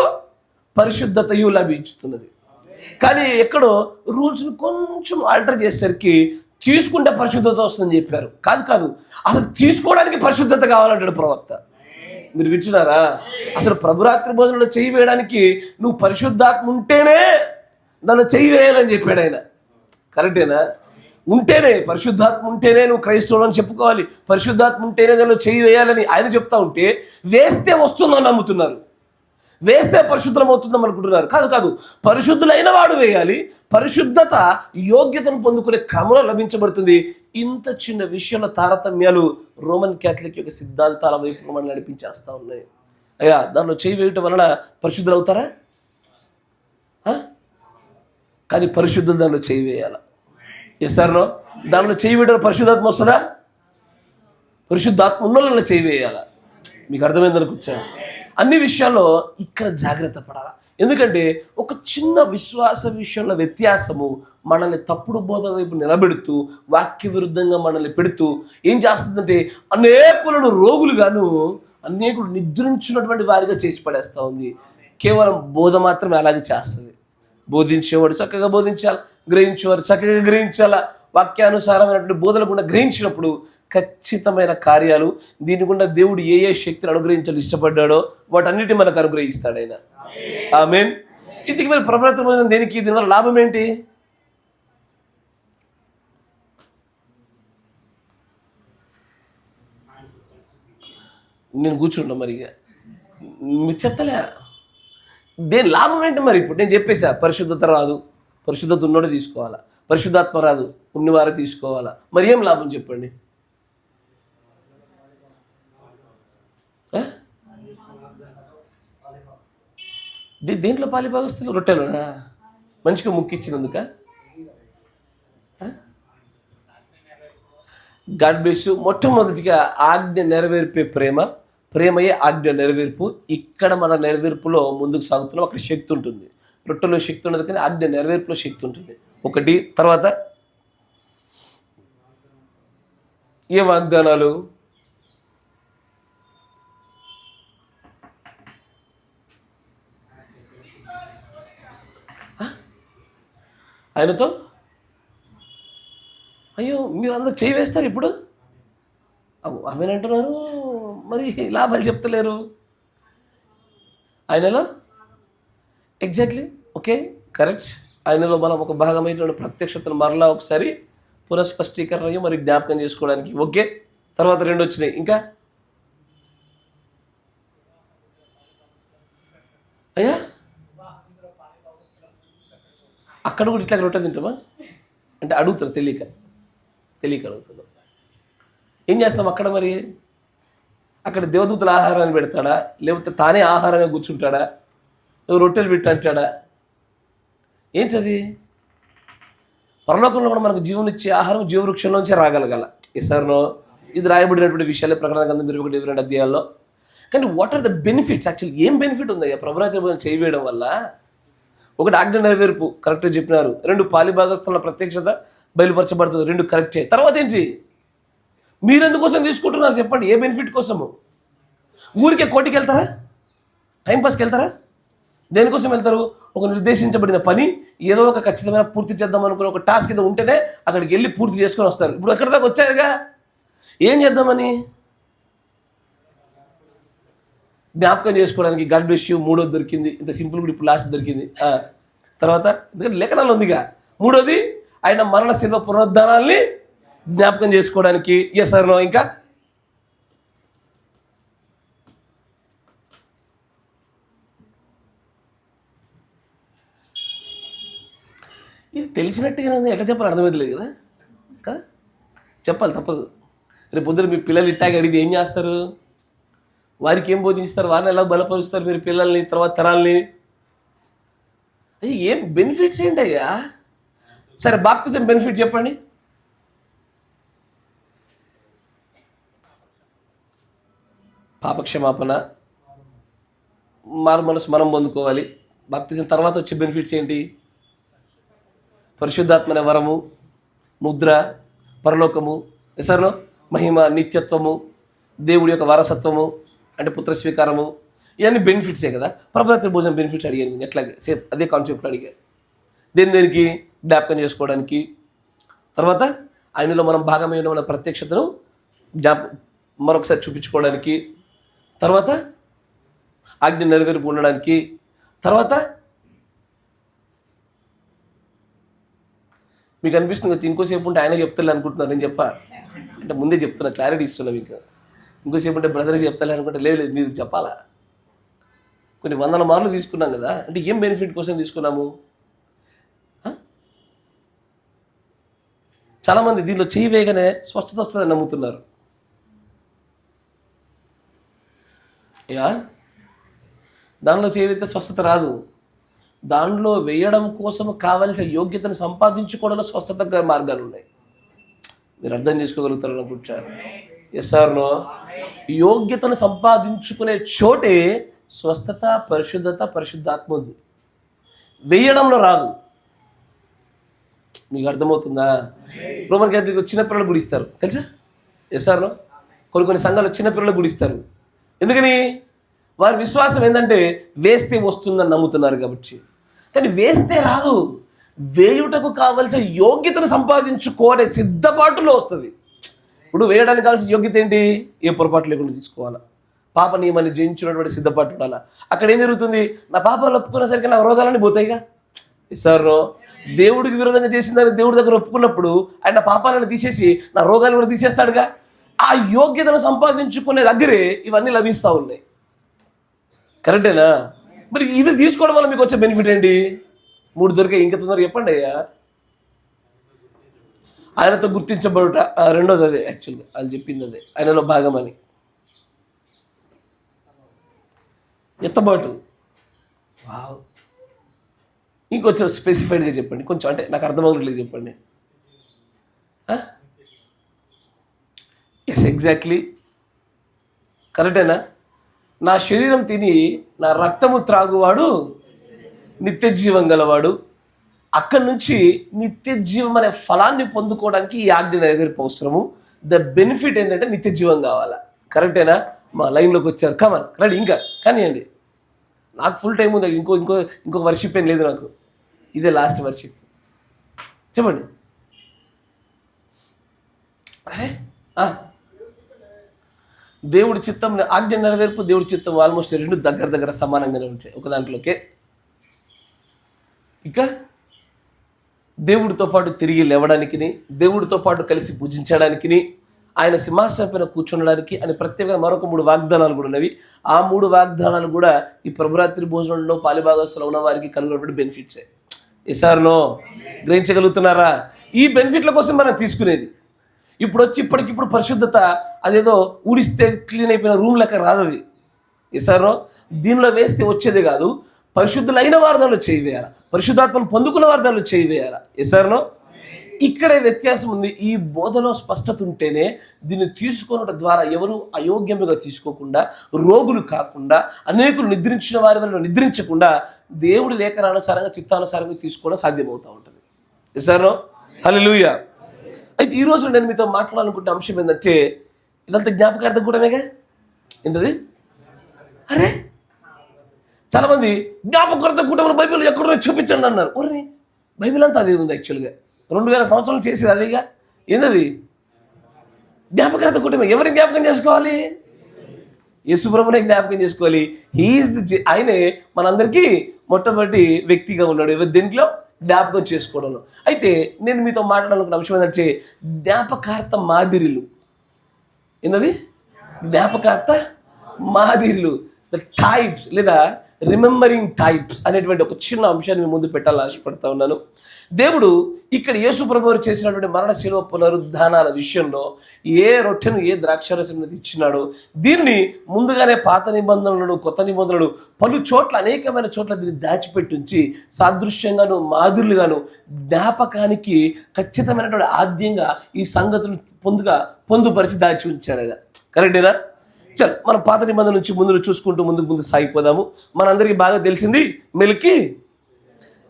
Speaker 1: పరిశుద్ధతయు లభించుతున్నది. కానీ ఎక్కడో రూల్స్ని కొంచెం ఆల్టర్ చేసేసరికి తీసుకుంటే పరిశుద్ధత వస్తుందని చెప్పారు. కాదు, అసలు తీసుకోవడానికి పరిశుద్ధత కావాలంటాడు ప్రవక్త. మీరు వింటున్నారా? అసలు ప్రభురాత్రి భోజనంలో చెయ్యి వేయడానికి నువ్వు పరిశుద్ధాత్మ ఉంటేనే దానిలో చెయ్యి వేయాలని చెప్పాడు ఆయన. కరెక్టేనా? ఉంటేనే, పరిశుద్ధాత్మ ఉంటేనే నువ్వు క్రైస్తవుడు అని చెప్పుకోవాలి, పరిశుద్ధాత్మ ఉంటేనే దానిలో చెయ్యి వేయాలని ఆయన చెప్తా ఉంటే వేస్తే వస్తుందని నమ్ముతున్నారు, వేస్తే పరిశుద్ధం అవుతుందని అనుకుంటున్నారు. కాదు, పరిశుద్ధులైన వాడు వేయాలి. పరిశుద్ధత యోగ్యతను పొందుకునే క్రమంలో లభించబడుతుంది. ఇంత చిన్న విషయంలో తారతమ్యాలు రోమన్ క్యాథలిక్ యొక్క సిద్ధాంతాల వైపు మనం నడిపించేస్తూ ఉన్నాయి. అయ్యా, దానిలో చేయి వేయటం వలన పరిశుద్ధులు అవుతారా? కానీ పరిశుద్ధులు దానిలో చేయి వేయాల. ఎసారనో దానిలో చేయి వేయడం పరిశుద్ధాత్మ వస్తుందా? పరిశుద్ధాత్మ ఉన్నోళ్ళలో చేయి వేయాల. మీకు అర్థమైందనుకుంటా? అన్ని విషయాల్లో ఇక్కడ జాగ్రత్త పడాలా. ఎందుకంటే ఒక చిన్న విశ్వాస విషయంలో వ్యత్యాసము మనల్ని తప్పుడు బోధ వైపు నిలబెడుతూ వాక్య విరుద్ధంగా మనల్ని పెడుతూ ఏం చేస్తుందంటే అనేకులను రోగులుగాను అనేకులు నిద్రించినటువంటి వారిగా చేసి పడేస్తూ ఉంది. కేవలం బోధ మాత్రమే అలాగే చేస్తుంది. బోధించేవాడు చక్కగా బోధించాలి, గ్రహించేవారు చక్కగా గ్రహించాలా. వాక్యానుసారమైనటువంటి బోధన కూడా గ్రహించినప్పుడు ఖచ్చితమైన కార్యాలు దీని గుండా దేవుడు ఏ శక్తిని అనుగ్రహించాలని ఇష్టపడ్డాడో వాటన్నిటి మనకు అనుగ్రహిస్తాడు ఆయన. ఆమేన్. ఇంటికి మరి ప్రభుత్వం దేనికి? దీనివల్ల లాభం ఏంటి? నేను కూర్చుంటా మరి మీరు చెప్తలే దేని లాభం ఏంటి మరి? ఇప్పుడు నేను చెప్పేసా, పరిశుద్ధత రాదు, పరిశుద్ధత ఉన్నోడే తీసుకోవాలా, పరిశుద్ధాత్మ రాదు, ఉన్నవారే తీసుకోవాలా. మరి ఏం లాభం చెప్పండి? దేంట్లో పాలిభాగస్తులు? రొట్టెలోనా? మంచిగా ముక్కిచ్చినందుక? God bless you. మొట్టమొదటిగా ఆజ్ఞ నెరవేర్పే ప్రేమయే ఆజ్ఞ నెరవేర్పు. ఇక్కడ మన నెరవేర్పులో ముందుకు సాగుతున్నాం. అక్కడ శక్తి ఉంటుంది. రొట్టెలో శక్తి ఉండదు, కానీ ఆజ్ఞ నెరవేర్పులో శక్తి ఉంటుంది. ఒకటి. తర్వాత ఏ వాగ్దానాలు? ఆయనతో అయ్యో మీరు అందరూ చేయి వేస్తారు ఇప్పుడు. ఆమెనంటున్నారు, మరి లాభాలు చెప్తలేరు. ఆయనలో ఎగ్జాక్ట్లీ ఓకే కరెక్ట్. ఆయనలో మనం ఒక భాగమైనటువంటి ప్రత్యక్షతను మరలా ఒకసారి పునఃస్పష్టీకరణ మరి జ్ఞాపకం చేసుకోవడానికి ఓకే. తర్వాత 2 వచ్చినాయి. ఇంకా అయ్యా అక్కడ కూడా ఇట్లా రొట్టె తింటామా అంటే అడుగుతారు, తెలియక అడుగుతున్నాం. ఏం చేస్తాం అక్కడ మరి? అక్కడ దేవదూతల ఆహారాన్ని పెడతాడా, లేకపోతే తానే ఆహారంగా కూర్చుంటాడా, రొట్టెలు పెట్టి అంటాడా? ఏంటది? పరలోకంలో కూడా మనకు జీవం ఇచ్చే ఆహారం జీవవృక్షంలోంచి రాగలగాల. ఎస్ఆర్నో ఇది రాయబడినటువంటి విషయాలే ప్రకటన గ్రంథం 21 అధ్యాయాల్లో. కానీ what are the benefits? Actually ఏం బెనిఫిట్ ఉందయ్యా ప్రభురాత్రి చేయవేయడం వల్ల? ఒకటి ఆజ్ఞ నెరవేర్పు, కరెక్ట్గా చెప్పినారు. 2 పాలిభాగస్థల ప్రత్యక్షత బయలుపరచబడుతుంది, 2 కరెక్టే. తర్వాత ఏంటి? మీరు ఎందుకోసం తీసుకుంటున్నారు చెప్పండి? ఏ బెనిఫిట్ కోసము? ఊరికే కోటికి వెళ్తారా? టైంపాస్కి వెళ్తారా? దేనికోసం వెళ్తారు? ఒక నిర్దేశించబడిన పని ఏదో ఒక ఖచ్చితమైన పూర్తి చేద్దాం అనుకుని ఒక టాస్క్ ఏదో ఉంటేనే అక్కడికి వెళ్ళి పూర్తి చేసుకొని వస్తారు. ఇప్పుడు ఎక్కడి దాకా వచ్చారుగా, ఏం చేద్దామని? జ్ఞాపకం చేసుకోవడానికి. గాడ్ బ్లెస్ యూ 3వది దొరికింది. ఇంత సింపుల్ కూడా ఇప్పుడు లాస్ట్ దొరికింది. తర్వాత ఎందుకంటే లేఖనాలు ఉందిగా 3వది ఆయన మరణ శిల్వ పునరుద్ధానాల్ని జ్ఞాపకం చేసుకోవడానికి. Yes sir no? ఇంకా ఇది తెలిసినట్టుగా ఎట్లా చెప్పాలి అర్థమవుతలేదు కదా. చెప్పాలి, తప్పదు. రేపు పొద్దున మీ పిల్లలు ఇట్టాగా అడిగితే ఏం చేస్తారు? వారికి ఏం బోధిస్తారు? వారిని ఎలా బలపరుస్తారు మీరు పిల్లల్ని, తర్వాత తరాల్ని? అయ్యి ఏం బెనిఫిట్స్ ఏంటయ్యా? సరే బాప్తిజం బెనిఫిట్ చెప్పండి. పాపక్షమాపణ, మారు మనసు మనం పొందుకోవాలి. బాప్తిజం తర్వాత వచ్చే బెనిఫిట్స్ ఏంటి? పరిశుద్ధాత్మన వరము, ముద్ర, పరలోకము, ఎసరో మహిమ, నిత్యత్వము, దేవుడి యొక్క వారసత్వము అంటే పుత్ర స్వీకారము, ఇవన్నీ బెనిఫిట్సే కదా. ప్రభురాత్రి భోజనం బెనిఫిట్స్ అడిగాను మీకు ఎట్లాగే సేమ్ అదే కాన్సెప్ట్లో అడిగాను. దేనికి? జ్ఞాపకం చేసుకోవడానికి. తర్వాత ఆయనలో మనం భాగమైన మన ప్రత్యక్షతను మరొకసారి చూపించుకోవడానికి. తర్వాత ఆజ్ఞ నెరవేర్పు ఉండడానికి. తర్వాత మీకు అనిపిస్తుంది వచ్చి ఇంకోసేపు ఉంటే ఆయన చెప్తాను అనుకుంటున్నారు. నేను అంటే ముందే చెప్తున్నా, క్లారిటీ ఇస్తున్నా మీకు. ఇంకోసేపు ఉంటే బ్రదర్కి చెప్తాను అనుకుంటే లేదు మీరు చెప్పాలా. కొన్ని 100 మార్లు తీసుకున్నాం కదా, అంటే ఏం బెనిఫిట్ కోసం తీసుకున్నాము? చాలామంది దీనిలో చేయి వేయగానే స్వస్థత వస్తుందని నమ్ముతున్నారు. యా దానిలో చేయవైతే స్వస్థత రాదు. దానిలో వేయడం కోసం కావాల్సిన యోగ్యతను సంపాదించుకోవడంలో స్వస్థత మార్గాలు ఉన్నాయి. మీరు అర్థం చేసుకోగలుగుతారు అనుకుంటారు. Yes or no? యోగ్యతను సంపాదించుకునే చోటే స్వస్థత, పరిశుద్ధత, పరిశుద్ధాత్మ ఉంది. వేయడంలో రాదు. మీకు అర్థమవుతుందా? రోమన్ క్యాథలిక్ చిన్నపిల్లలు గుడిస్తారు తెలుసా? Yes or no? కొన్ని సంఘాలు చిన్నపిల్లలు గుడిస్తారు. ఎందుకని? వారి విశ్వాసం ఏంటంటే వేస్తే వస్తుందని నమ్ముతున్నారు కాబట్టి. కానీ వేస్తే రాదు. వేయుటకు కావలసిన యోగ్యతను సంపాదించుకోనే సిద్ధపాటులో వస్తుంది. ఇప్పుడు వేయడానికి కావాల్సిన యోగ్యత ఏంటి? ఏ పొరపాటు లేకుండా తీసుకోవాలా, పాప నియమాన్ని జయించినటువంటి సిద్ధపాటు ఉండాలా. అక్కడ ఏం జరుగుతుంది? నా పాపాలు ఒప్పుకునేసరికి నా రోగాలన్నీ పోతాయిగా. సార్ దేవుడికి విరోధంగా చేసిందని దేవుడి దగ్గర ఒప్పుకున్నప్పుడు ఆయన పాపాలను తీసేసి నా రోగాలు కూడా తీసేస్తాడుగా. ఆ యోగ్యతను సంపాదించుకునే దగ్గరే ఇవన్నీ లభిస్తూ ఉన్నాయి. కరెక్టేనా? మరి ఇది తీసుకోవడం వల్ల మీకు వచ్చే బెనిఫిట్ ఏంటి? 3 దొరికాయి, ఇంకా తొందరగా చెప్పండి అయ్యా. ఆయనతో గుర్తించబడుట, 2వది అదే. యాక్చువల్గా వాళ్ళు చెప్పింది అదే, ఆయనలో భాగమని. ఎత్తబాటు. వావ్. ఇంకొంచెం స్పెసిఫైడ్గా చెప్పండి, కొంచెం అంటే నాకు అర్థమవునట్లేదు చెప్పండి. ఎస్ ఎగ్జాక్ట్లీ కరెక్టేనా? నా శరీరం తిని నా రక్తము త్రాగువాడు నిత్య జీవం గలవాడు. అక్కడి నుంచి నిత్య జీవం అనే ఫలాన్ని పొందుకోవడానికి ఈ ఆజ్ఞ నెరవేర్పు అవసరము. ద బెనిఫిట్ ఏంటంటే నిత్య జీవం కావాలా. కరెక్టేనా? మా లైన్లోకి వచ్చారు. Come on ready. ఇంకా కానివ్వండి, నాకు ఫుల్ టైం ఉంది. ఇంకో వర్షిప్ ఏం లేదు నాకు. ఇదే లాస్ట్ వర్షిప్. చెప్పండి. దేవుడి చిత్తం, ఆజ్ఞ నెరవేర్పు, దేవుడి చిత్తం ఆల్మోస్ట్ రెండు దగ్గర సమానంగానే ఉంటాయి ఒక దాంట్లోకే. ఇక దేవుడితో పాటు తిరిగి లేవడానికి, దేవుడితో పాటు కలిసి పూజించడానికి, ఆయన సింహాసనం పైన కూర్చుండడానికి అని ప్రత్యేకంగా మరొక 3 వాగ్దానాలు కూడా ఉన్నవి. ఆ 3 వాగ్దానాలు కూడా ఈ ప్రభురాత్రి భోజనంలో పాలిభాగస్తులు ఉన్న వారికి కలిగినటువంటి బెనిఫిట్సే. ఎసార్నో గ్రహించగలుగుతున్నారా? ఈ బెనిఫిట్ల కోసం మనం తీసుకునేది. ఇప్పుడు వచ్చి ఇప్పటికిప్పుడు పరిశుద్ధత అదేదో ఊడిస్తే క్లీన్ అయిపోయిన రూమ్ లెక్క రాదు అది. ఎసార్నో దీనిలో వేస్తే వచ్చేదే కాదు. పరిశుద్ధులైన వారు దానిలో చేయి వేయాలి, పరిశుద్ధాత్మను పొందుకున్న వారు దానిలో చేయి వేయాలి. ఎసార్నో ఇక్కడే వ్యత్యాసం ఉంది. ఈ బోధలో స్పష్టత ఉంటేనే దీన్ని తీసుకోవడం ద్వారా ఎవరు అయోగ్యముగా తీసుకోకుండా, రోగులు కాకుండా, అనేకులు నిద్రించిన వారి వల్ల నిద్రించకుండా దేవుడి లేఖనానుసారంగా చిత్తానుసారంగా తీసుకోవడం సాధ్యమవుతూ ఉంటుంది. ఎసార్నో హల్లెలూయా. అయితే ఈరోజు నేను మీతో మాట్లాడాలనుకుంటే అంశం ఏంటంటే, ఇదంతా జ్ఞాపకార్థం కూడానేగా. ఏంటది? అరే చాలామంది జ్ఞాపకార్థం కూటమి బైబిల్ ఎక్కడో చూపించండి అన్నారు. ఒరే బైబిల్ అంతా అదే ఉంది. యాక్చువల్గా 2000 సంవత్సరాలు చేసేది అదేగా. ఏంటది? జ్ఞాపకార్థ కూటమి. ఎవరిని జ్ఞాపకం చేసుకోవాలి? యేసుప్రభునే జ్ఞాపకం చేసుకోవాలి. ఆయనే మనందరికీ మొట్టమొదటి వ్యక్తిగా ఉన్నాడు దీంట్లో జ్ఞాపకం చేసుకోవడంలో. అయితే నేను మీతో మాట్లాడాలనుకున్న అంశం ఏంటంటే జ్ఞాపకార్థ మాదిరిలు. ఏంటది? జ్ఞాపకార్థ మాదిరిలు, ద టైప్స్ లేదా రిమెంబరింగ్ టైప్స్ అనేటువంటి ఒక చిన్న అంశాన్ని మీ ముందు పెట్టాలని ఆశపడతా ఉన్నాను. దేవుడు ఇక్కడ యేసు ప్రభువు చేసినటువంటి మరణ శిలువ పునరుద్ధానాల విషయంలో ఏ రొట్టెను ఏ ద్రాక్షారసం ఇచ్చినాడో దీన్ని ముందుగానే పాత నిబంధనలను కొత్త నిబంధనలు పలు చోట్ల అనేకమైన చోట్ల దీన్ని దాచిపెట్టి ఉంచి సాదృశ్యంగాను మాదిరులుగాను జ్ఞాపకానికి ఖచ్చితమైనటువంటి ఆద్యంగా ఈ సంగతులు పొందుపరిచి దాచి ఉంచాడు. కరెక్టేనా? చల్ మనం పాత నిబంధన నుంచి ముందు చూసుకుంటూ ముందు సాగిపోదాము. మనందరికీ బాగా తెలిసింది మెల్కి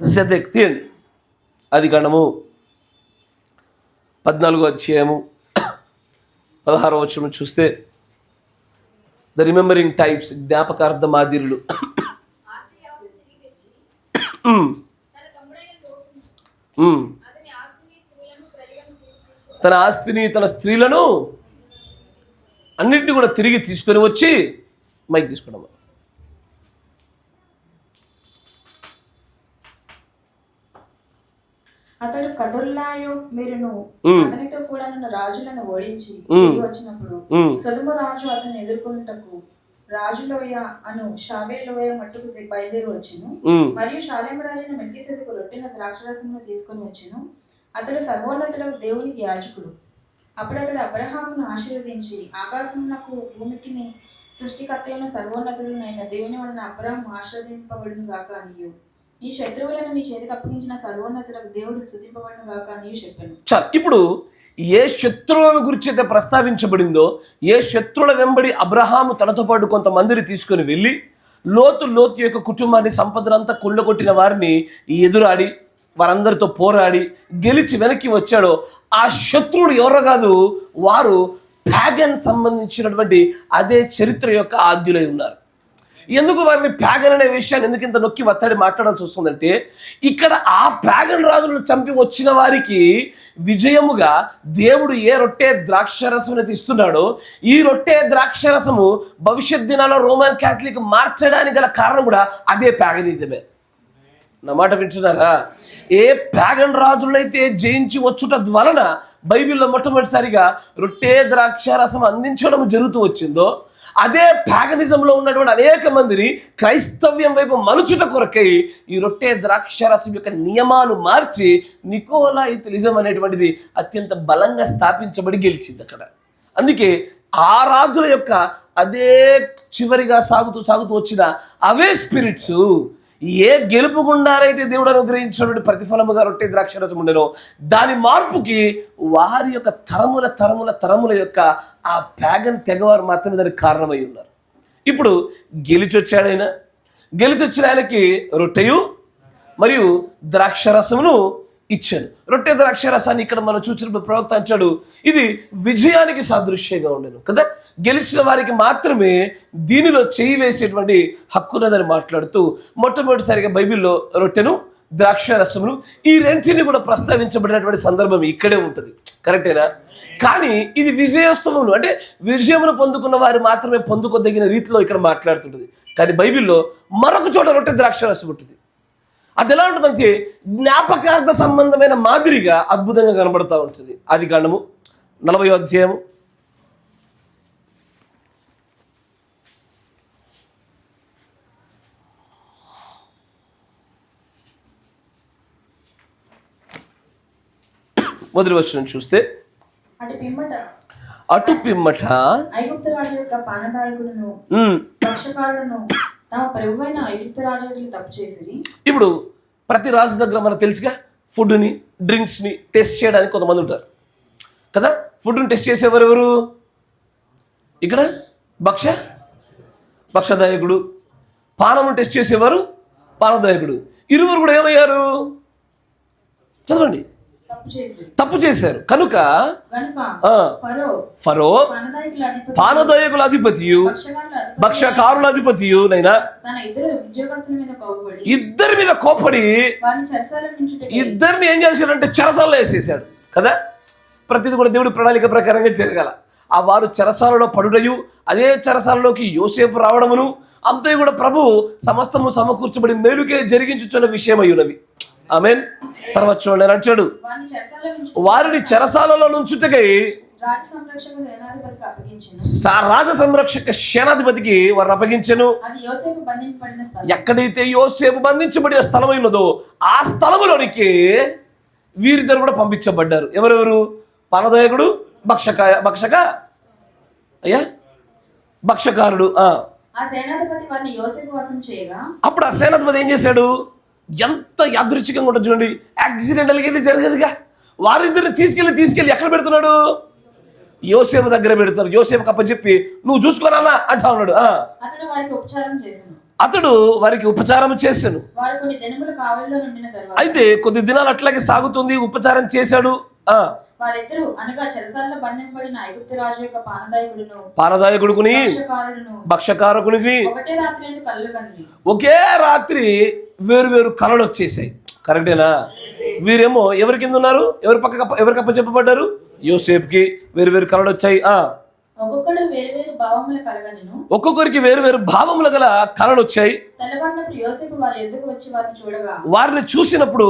Speaker 1: జెదెక్. తీయండి ఆదికాండము 14వ అధ్యాయము 16వ వచనం చూస్తే ద రిమెంబరింగ్ టైప్స్, జ్ఞాపకార్థ మాదిరులు. తన ఆస్తిని తన స్త్రీలను అన్నింటినీ కూడా తిరిగి తీసుకొని వచ్చి మైక్ తీసుకున్నాము.
Speaker 3: అతడు కదొర్లాయో మీరును అతనితో కూడా ఉన్న రాజులను ఓడించి వచ్చినప్పుడు సొదొమ రాజు అతన్ని ఎదుర్కొనుటకు రాజులోయ అను షావేలోయ మట్టుకు బయలుదేరి వచ్చును. మరియు షాలేము రాజైన మెల్కీసెదెకు రొట్టెను ద్రాక్షరసమును తీసుకొని వచ్చును. అతడు సర్వోన్నతులకు దేవునికి యాజకుడు. అప్పుడు అతడు అబ్రహామును ఆశీర్వదించి ఆకాశమునకు భూమికిని సృష్టికర్తైన సర్వోన్నతుడైన దేవుని వలన అబ్రహాము ఆశీర్వదింపబడును గాక అనియు, ఈ శత్రువులను నీ చేతికి అప్పగించిన సర్వోన్నతులకు దేవుడు స్తుతింపబడును గాక అనియు చెప్పాను.
Speaker 1: చాలు. ఇప్పుడు ఏ శత్రువుల గురించి అయితే ప్రస్తావించబడిందో, ఏ శత్రువుల వెంబడి అబ్రహాము తనతో పాటు కొంతమందిని తీసుకొని వెళ్ళి లోతు యొక్క కుటుంబాన్ని సంపదనంతా కొల్లగొట్టిన వారిని ఎదురాడి వారందరితో పోరాడి గెలిచి వెనక్కి వచ్చాడో ఆ శత్రువుడు ఎవరో కాదు, వారు ప్యాగన్ సంబంధించినటువంటి అదే చరిత్ర యొక్క ఆద్యులై ఉన్నారు. ఎందుకు వారిని ప్యాగన్ అనే విషయాన్ని ఎందుకు ఇంత నొక్కి వత్తడి మాట్లాడాల్సి వస్తుందంటే, ఇక్కడ ఆ ప్యాగన్ రాజులను చంపి వచ్చిన వారికి విజయముగా దేవుడు ఏ రొట్టె ద్రాక్షరసం అయితే ఇస్తున్నాడో, ఈ రొట్టె ద్రాక్షరసము భవిష్యత్ దినాల్లో రోమన్ క్యాథలిక్ మార్చడానికి గల కారణం కూడా అదే ప్యాగనిజమే. నా మాట వింటున్నారా? ఏ ప్యాగన్ రాజులైతే జయించి వచ్చుట వలన బైబిల్లో మొట్టమొదటిసారిగా రొట్టె ద్రాక్షారసం అందించడం జరుగుతూ వచ్చిందో, అదే ప్యాగనిజంలో ఉన్నటువంటి అనేక మందిని క్రైస్తవ్యం వైపు మలుచుట కొరకై ఈ రొట్టె ద్రాక్షారసం యొక్క నియమాలు మార్చి నికోలాయితిజం అనేటువంటిది అత్యంత బలంగా స్థాపించబడి గెలిచింది అక్కడ. అందుకే ఆ రాజుల యొక్క అదే చివరిగా సాగుతూ వచ్చిన అవే స్పిరిట్స్ ఏ గెలుపు గుండారైతే దేవుడు అనుగ్రహించినటువంటి ప్రతిఫలముగా రొట్టె ద్రాక్షరసం ఉండేనో దాని మార్పుకి వారి యొక్క తరముల యొక్క ఆ ప్యాగన్ తెగవారు మాత్రమే దానికి కారణమై ఉన్నారు. ఇప్పుడు గెలిచొచ్చిన ఆయనకి రొట్టెయు మరియు ద్రాక్షరసమును ఇచ్చాను. రొట్టె ద్రాక్షరసాన్ని ఇక్కడ మనం చూసినప్పుడు ప్రవక్త అంటాడు, ఇది విజయానికి సాదృశ్యంగా ఉండేను కదా, గెలిచిన వారికి మాత్రమే దీనిలో చేయి వేసేటువంటి హక్కున్నదని మాట్లాడుతూ మొట్టమొదటిసారిగా బైబిల్లో రొట్టెను ద్రాక్షరసమును ఈ రెంటిని కూడా ప్రస్తావించబడినటువంటి సందర్భం ఇక్కడే ఉంటుంది. కరెక్టేనా? కానీ ఇది విజయోత్సవములు, అంటే విజయమును పొందుకున్న వారు మాత్రమే పొందుకోదగిన రీతిలో ఇక్కడ మాట్లాడుతుంటుంది. కానీ బైబిల్లో మరొక చోట రొట్టె ద్రాక్షరసం ఉంటుంది. అది ఎలా ఉంటుందంటే జ్ఞాపకార్థ సంబంధమైన మాదిరిగా అద్భుతంగా కనబడుతూ ఉంటుంది. ఆదికాండము 40వ అధ్యాయము 1వ వచనం చూస్తే, అటు పిమ్మట
Speaker 3: ఐగుప్తు రాజు యొక్క పానదాయకులను పక్షకారులను తమ ప్రభువైన ఐగుప్తు రాజు తప్పు చేసిరి. ఇప్పుడు
Speaker 1: ప్రతి రాజు దగ్గర మనకు తెలుసుగా, ఫుడ్ని డ్రింక్స్ని టెస్ట్ చేయడానికి కొంతమంది ఉంటారు కదా. ఫుడ్ని టెస్ట్ చేసేవారు ఎవరు? ఇక్కడ భక్షదాయకుడు, పానమును టెస్ట్ చేసేవారు పానదాయకుడు. ఇరువురు కూడా ఏమయ్యారు? చదవండి. తప్పు చేశారు కనుక ఫరో పానదాయకుల అధిపతియు భక్షకారుల అధిపతియు నైనా ఇద్దరి మీద కోపడి ఇద్దరిని ఏం చేశాడంటే చెరసాలలో వేసేసాడు కదా. ప్రతిది కూడా దేవుడి ప్రణాళిక ప్రకారంగా జరగాల. ఆ వారు చెరసాలలో పడుడయు అదే చెరసాలలోకి యోసేపు రావడమును అంతే కూడా ప్రభు సమస్తము సమకూర్చబడి మేలుకే జరిగించుచున్న విషయమయ్యున్నవి. ఆమేన్. తర్వాత చూడండి అంటాడు, వారిని చెరసాలలో నుంచుటకై రాజ సంరక్షక సేనాధిపతికి వారిని అప్పగించెను. ఎక్కడైతే యోసేపు బంధించబడిన స్థలం ఉన్నదో ఆ స్థలములోనికి వీరిద్దరు కూడా పంపించబడ్డారు. ఎవరెవరు? పానదాయకుడు, భక్షకారుడు. అప్పుడు ఆ సేనాధిపతి ఏం చేశాడు? ఎంత యాదృచ్ఛికంగా ఉంటుంది చూడండి. యాక్సిడెంటల్గా ఇది జరగదుగా. వారిద్దరిని తీసుకెళ్ళి ఎక్కడ పెడుతున్నాడు? యోసేపు దగ్గర పెడతారు. యోసేపు అప్పచెప్పి నువ్వు చూసుకోనాలా అంటా ఉన్నాడు. అతడు వారికి ఉపచారం చేశాను. అయితే కొద్ది దినాలు అట్లాగే సాగుతుంది. ఉపచారం చేశాడు. పానదాయకుడిని భక్షకారకునికి ఒకే రాత్రి వేరు కళలు వచ్చేసాయి. కరెక్టేనా? వీరేమో ఎవరి కింద ఉన్నారు? ఎవరికి అప్పచెప్పబడ్డారు? యోసేపుకి వేరు కళలు వచ్చాయి. ఒక్కొక్కరికి వేరు భావములు గల కళలు వచ్చాయి. వారిని చూసినప్పుడు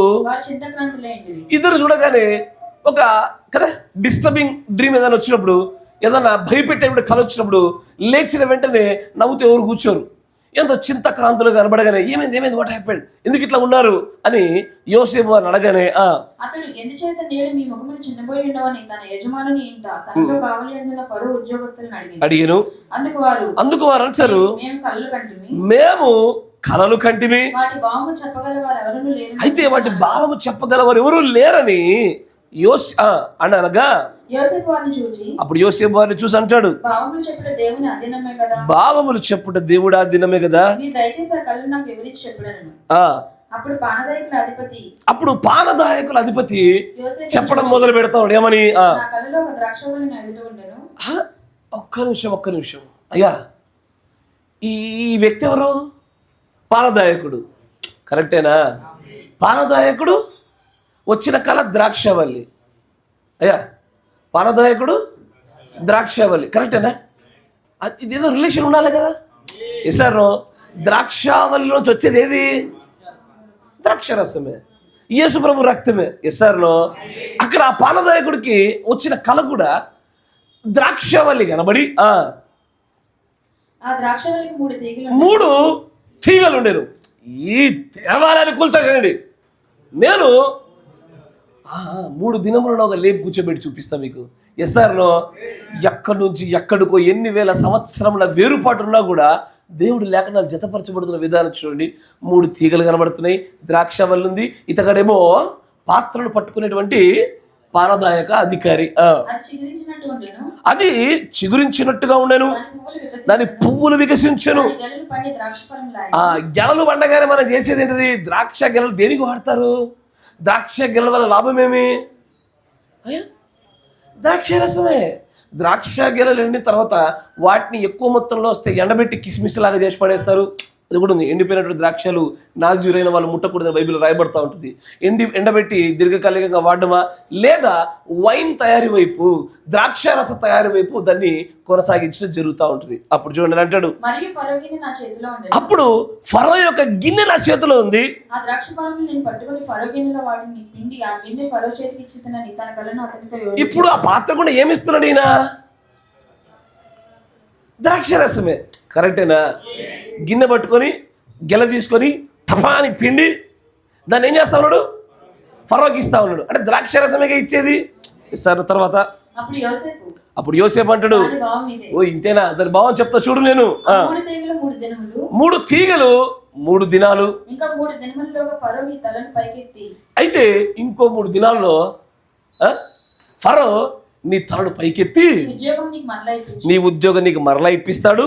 Speaker 1: ఇద్దరు చూడగానే ఒక కదా డిస్టర్బింగ్ డ్రీమ్ ఏదైనా వచ్చినప్పుడు, ఏదైనా భయపెట్టేటువంటి కళ వచ్చినప్పుడు లేచిన వెంటనే నవ్వుతూ ఎవరు కూర్చోరు. ఎంతో చింతక్రాంతులు కనబడగానే ఏమైంది వాట్ హ్యాపెండ్, ఎందుకు ఇట్లా ఉన్నారు అని యోసేపు వారిని అడగానే అడిగాను. అందుకు వారు అంటారు, మేము కలలు కంటిమి, అయితే వాటి భావము చెప్పగలవారు ఎవరు లేరని అనగా అప్పుడు యోసేపు వారిని చూసి అంటాడు, భావములు చెప్పుట దేవుడా దినమే కదా. అప్పుడు పానదాయకుల అధిపతి చెప్పడం మొదలు పెడతాడు. ఏమని? ఒక్క నిమిషం అయ్యా, ఈ వ్యక్తి ఎవరు? పానదాయకుడు. కరెక్టేనా? పానదాయకుడు వచ్చిన కళ ద్రాక్షవల్లి. అయ్యా, పానదాయకుడు ద్రాక్షవల్లి. కరెక్టేనా? ఇదేదో రిలేషన్ ఉండాలి కదా. సార్, ద్రాక్షావల్లిలోంచి వచ్చేది ఏది? ద్రాక్షరసమే, యేసు ప్రభు రక్తమే. ఎస్ఆర్లో అక్కడ ఆ పానదాయకుడికి వచ్చిన కళ కూడా ద్రాక్షవల్లి కనబడి 3 తీగలు ఉండేను. ఈ దేవాలయాన్ని కూల్చేయండి, నేను 3 దినములను ఒక లేపు కూర్చోబెట్టి చూపిస్తా మీకు. ఎస్ఆర్లో ఎక్కడి నుంచి ఎక్కడికో ఎన్ని వేల సంవత్సరముల వేరుపాటు ఉన్నా కూడా దేవుడు లేఖనాలు జతపరచబడుతున్న విధానం చూడండి. 3 తీగలు కనబడుతున్నాయి, ద్రాక్షవల్లి ఉంది, ఇతగడేమో పాత్రలు పట్టుకునేటువంటి పానదాయక అధికారి. అది చిగురించినట్టుగా ఉండెను, దాని పువ్వులు వికసించెను. గెలలు పండగానే మనం చేసేది ఏంటిది? ద్రాక్ష గెలలు దేనికి వాడతారు? ద్రాక్ష గెలల వల్ల లాభమేమి? ద్రాక్ష రసమే. ద్రాక్ష గెలలు ఎండిన తర్వాత వాటిని ఎక్కువ మొత్తంలో వస్తే ఎండబెట్టి కిస్మిస్ లాగా చేసి పడేస్తారు. అది కూడా ఉంది. ఎండిపోయినటువంటి ద్రాక్షలు నాజీరైన వాళ్ళు ముట్టకూడదని బైబిల్ రాయబడతా ఉంటుంది. ఎండబెట్టి దీర్ఘకాలికంగా వాడడమా, లేదా వైన్ తయారీ వైపు, ద్రాక్ష రస తయారీ వైపు దాన్ని కొనసాగించడం జరుగుతూ ఉంటుంది. అప్పుడు చూడండి అంటాడు, అప్పుడు ఫరో యొక్క గిన్నె నా చేతిలో ఉంది,
Speaker 3: ఆ ద్రాక్ష ఫలములు నేను పట్టుకొని ఫరో గిన్నెలో వాటిని పిండి ఆ గిన్నె ఫరో చేతికి ఇచ్చితనని తన కళ్ళను అతనితో వివరించాడు.
Speaker 1: ఇప్పుడు ఆ పాత్ర కూడా ఏమిస్తున్నాడు ఈయన? ద్రాక్ష రసమే. కరెక్టేనా? గిన్నె పట్టుకొని గెల తీసుకొని టపాని పిండి దాన్ని ఏం చేస్తా ఉన్నాడు? ఫరోకి ఇస్తా ఉన్నాడు. అంటే ద్రాక్ష రసమేగా ఇచ్చేది. ఇస్తారు. తర్వాత అప్పుడు యోసేపు అంటాడు, ఓ ఇంతేనా? దాని భావం చెప్తా చూడు. నేను 3 తీగలు 3 దినాలు,
Speaker 3: ఇంకా 3 దినములలోగా ఫరో నీ తలను పైకెత్తి,
Speaker 1: అయితే ఇంకో 3 దినాల్లో ఫరో నీ తలను పైకెత్తి నీ ఉద్యోగం నీకు మరలా ఇప్పిస్తాడు.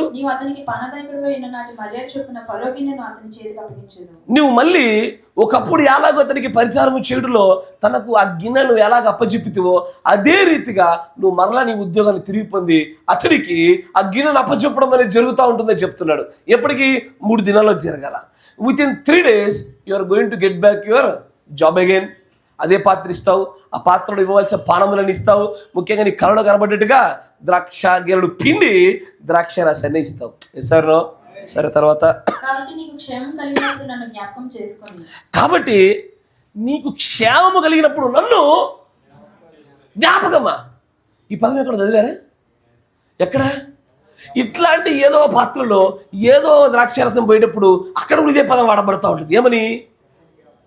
Speaker 1: నువ్వు మళ్ళీ ఒకప్పుడు ఎలాగో అతనికి పరిచారం చేయడంలో తనకు ఆ గిన్నెను ఎలాగ అప్పచెప్పితివో అదే రీతిగా నువ్వు మరలా నీ ఉద్యోగాన్ని తిరిగి పొంది అతనికి ఆ గిన్నెను అప్పచెప్పడం అనేది జరుగుతూ ఉంటుందని చెప్తున్నాడు. ఎప్పటికీ 3 దినాల్లో జరగాల. Within 3 days you are going to get back your job again. అదే పాత్ర ఇస్తావు, ఆ పాత్రలో ఇవ్వవలసిన పానములను ఇస్తావు. ముఖ్యంగా నీ కళలో కనబడ్డట్టుగా ద్రాక్ష గెలడు పిండి ద్రాక్ష రసాన్ని ఇస్తావు. సార్ సరే. తర్వాత కాబట్టి నీకు క్షేమము కలిగినప్పుడు నన్ను జ్ఞాపకమా. ఈ పదం ఎక్కడ చదివారా? ఎక్కడ? ఇట్లాంటి ఏదో పాత్రలో ఏదో ద్రాక్షరసం పోయేటప్పుడు అక్కడ కూడా ఇదే పదం వాడబడుతూ ఉంటుంది. ఏమని?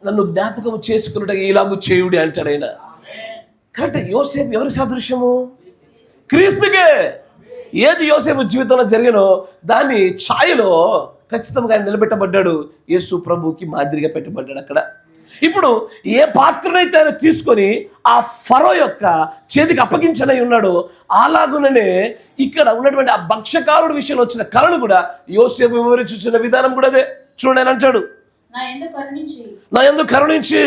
Speaker 1: నన్ను జ్ఞాపకం చేసుకున్నట్టు ఇలాగూ చేయుడి అంటాడు ఆయన. కరెక్ట్. యోసేపు ఎవరి సాదృశ్యము? క్రీస్తుకే. ఏది యోసేపు జీవితంలో జరిగినో దాన్ని ఛాయలో ఖచ్చితంగా ఆయన నిలబెట్టబడ్డాడు. యేసు ప్రభుకి మాదిరిగా పెట్టబడ్డాడు అక్కడ. ఇప్పుడు ఏ పాత్రనైతే ఆయన తీసుకొని ఆ ఫరో యొక్క చేతికి అప్పగించనై ఉన్నాడో అలాగుననే ఇక్కడ ఉన్నటువంటి ఆ భక్ష్యకారుడి విషయంలో వచ్చిన కళను కూడా యోసేపు వివరించిన విధానం కూడా అదే. చూడండి ఆయన అంటాడు, నా యందు కరుణించి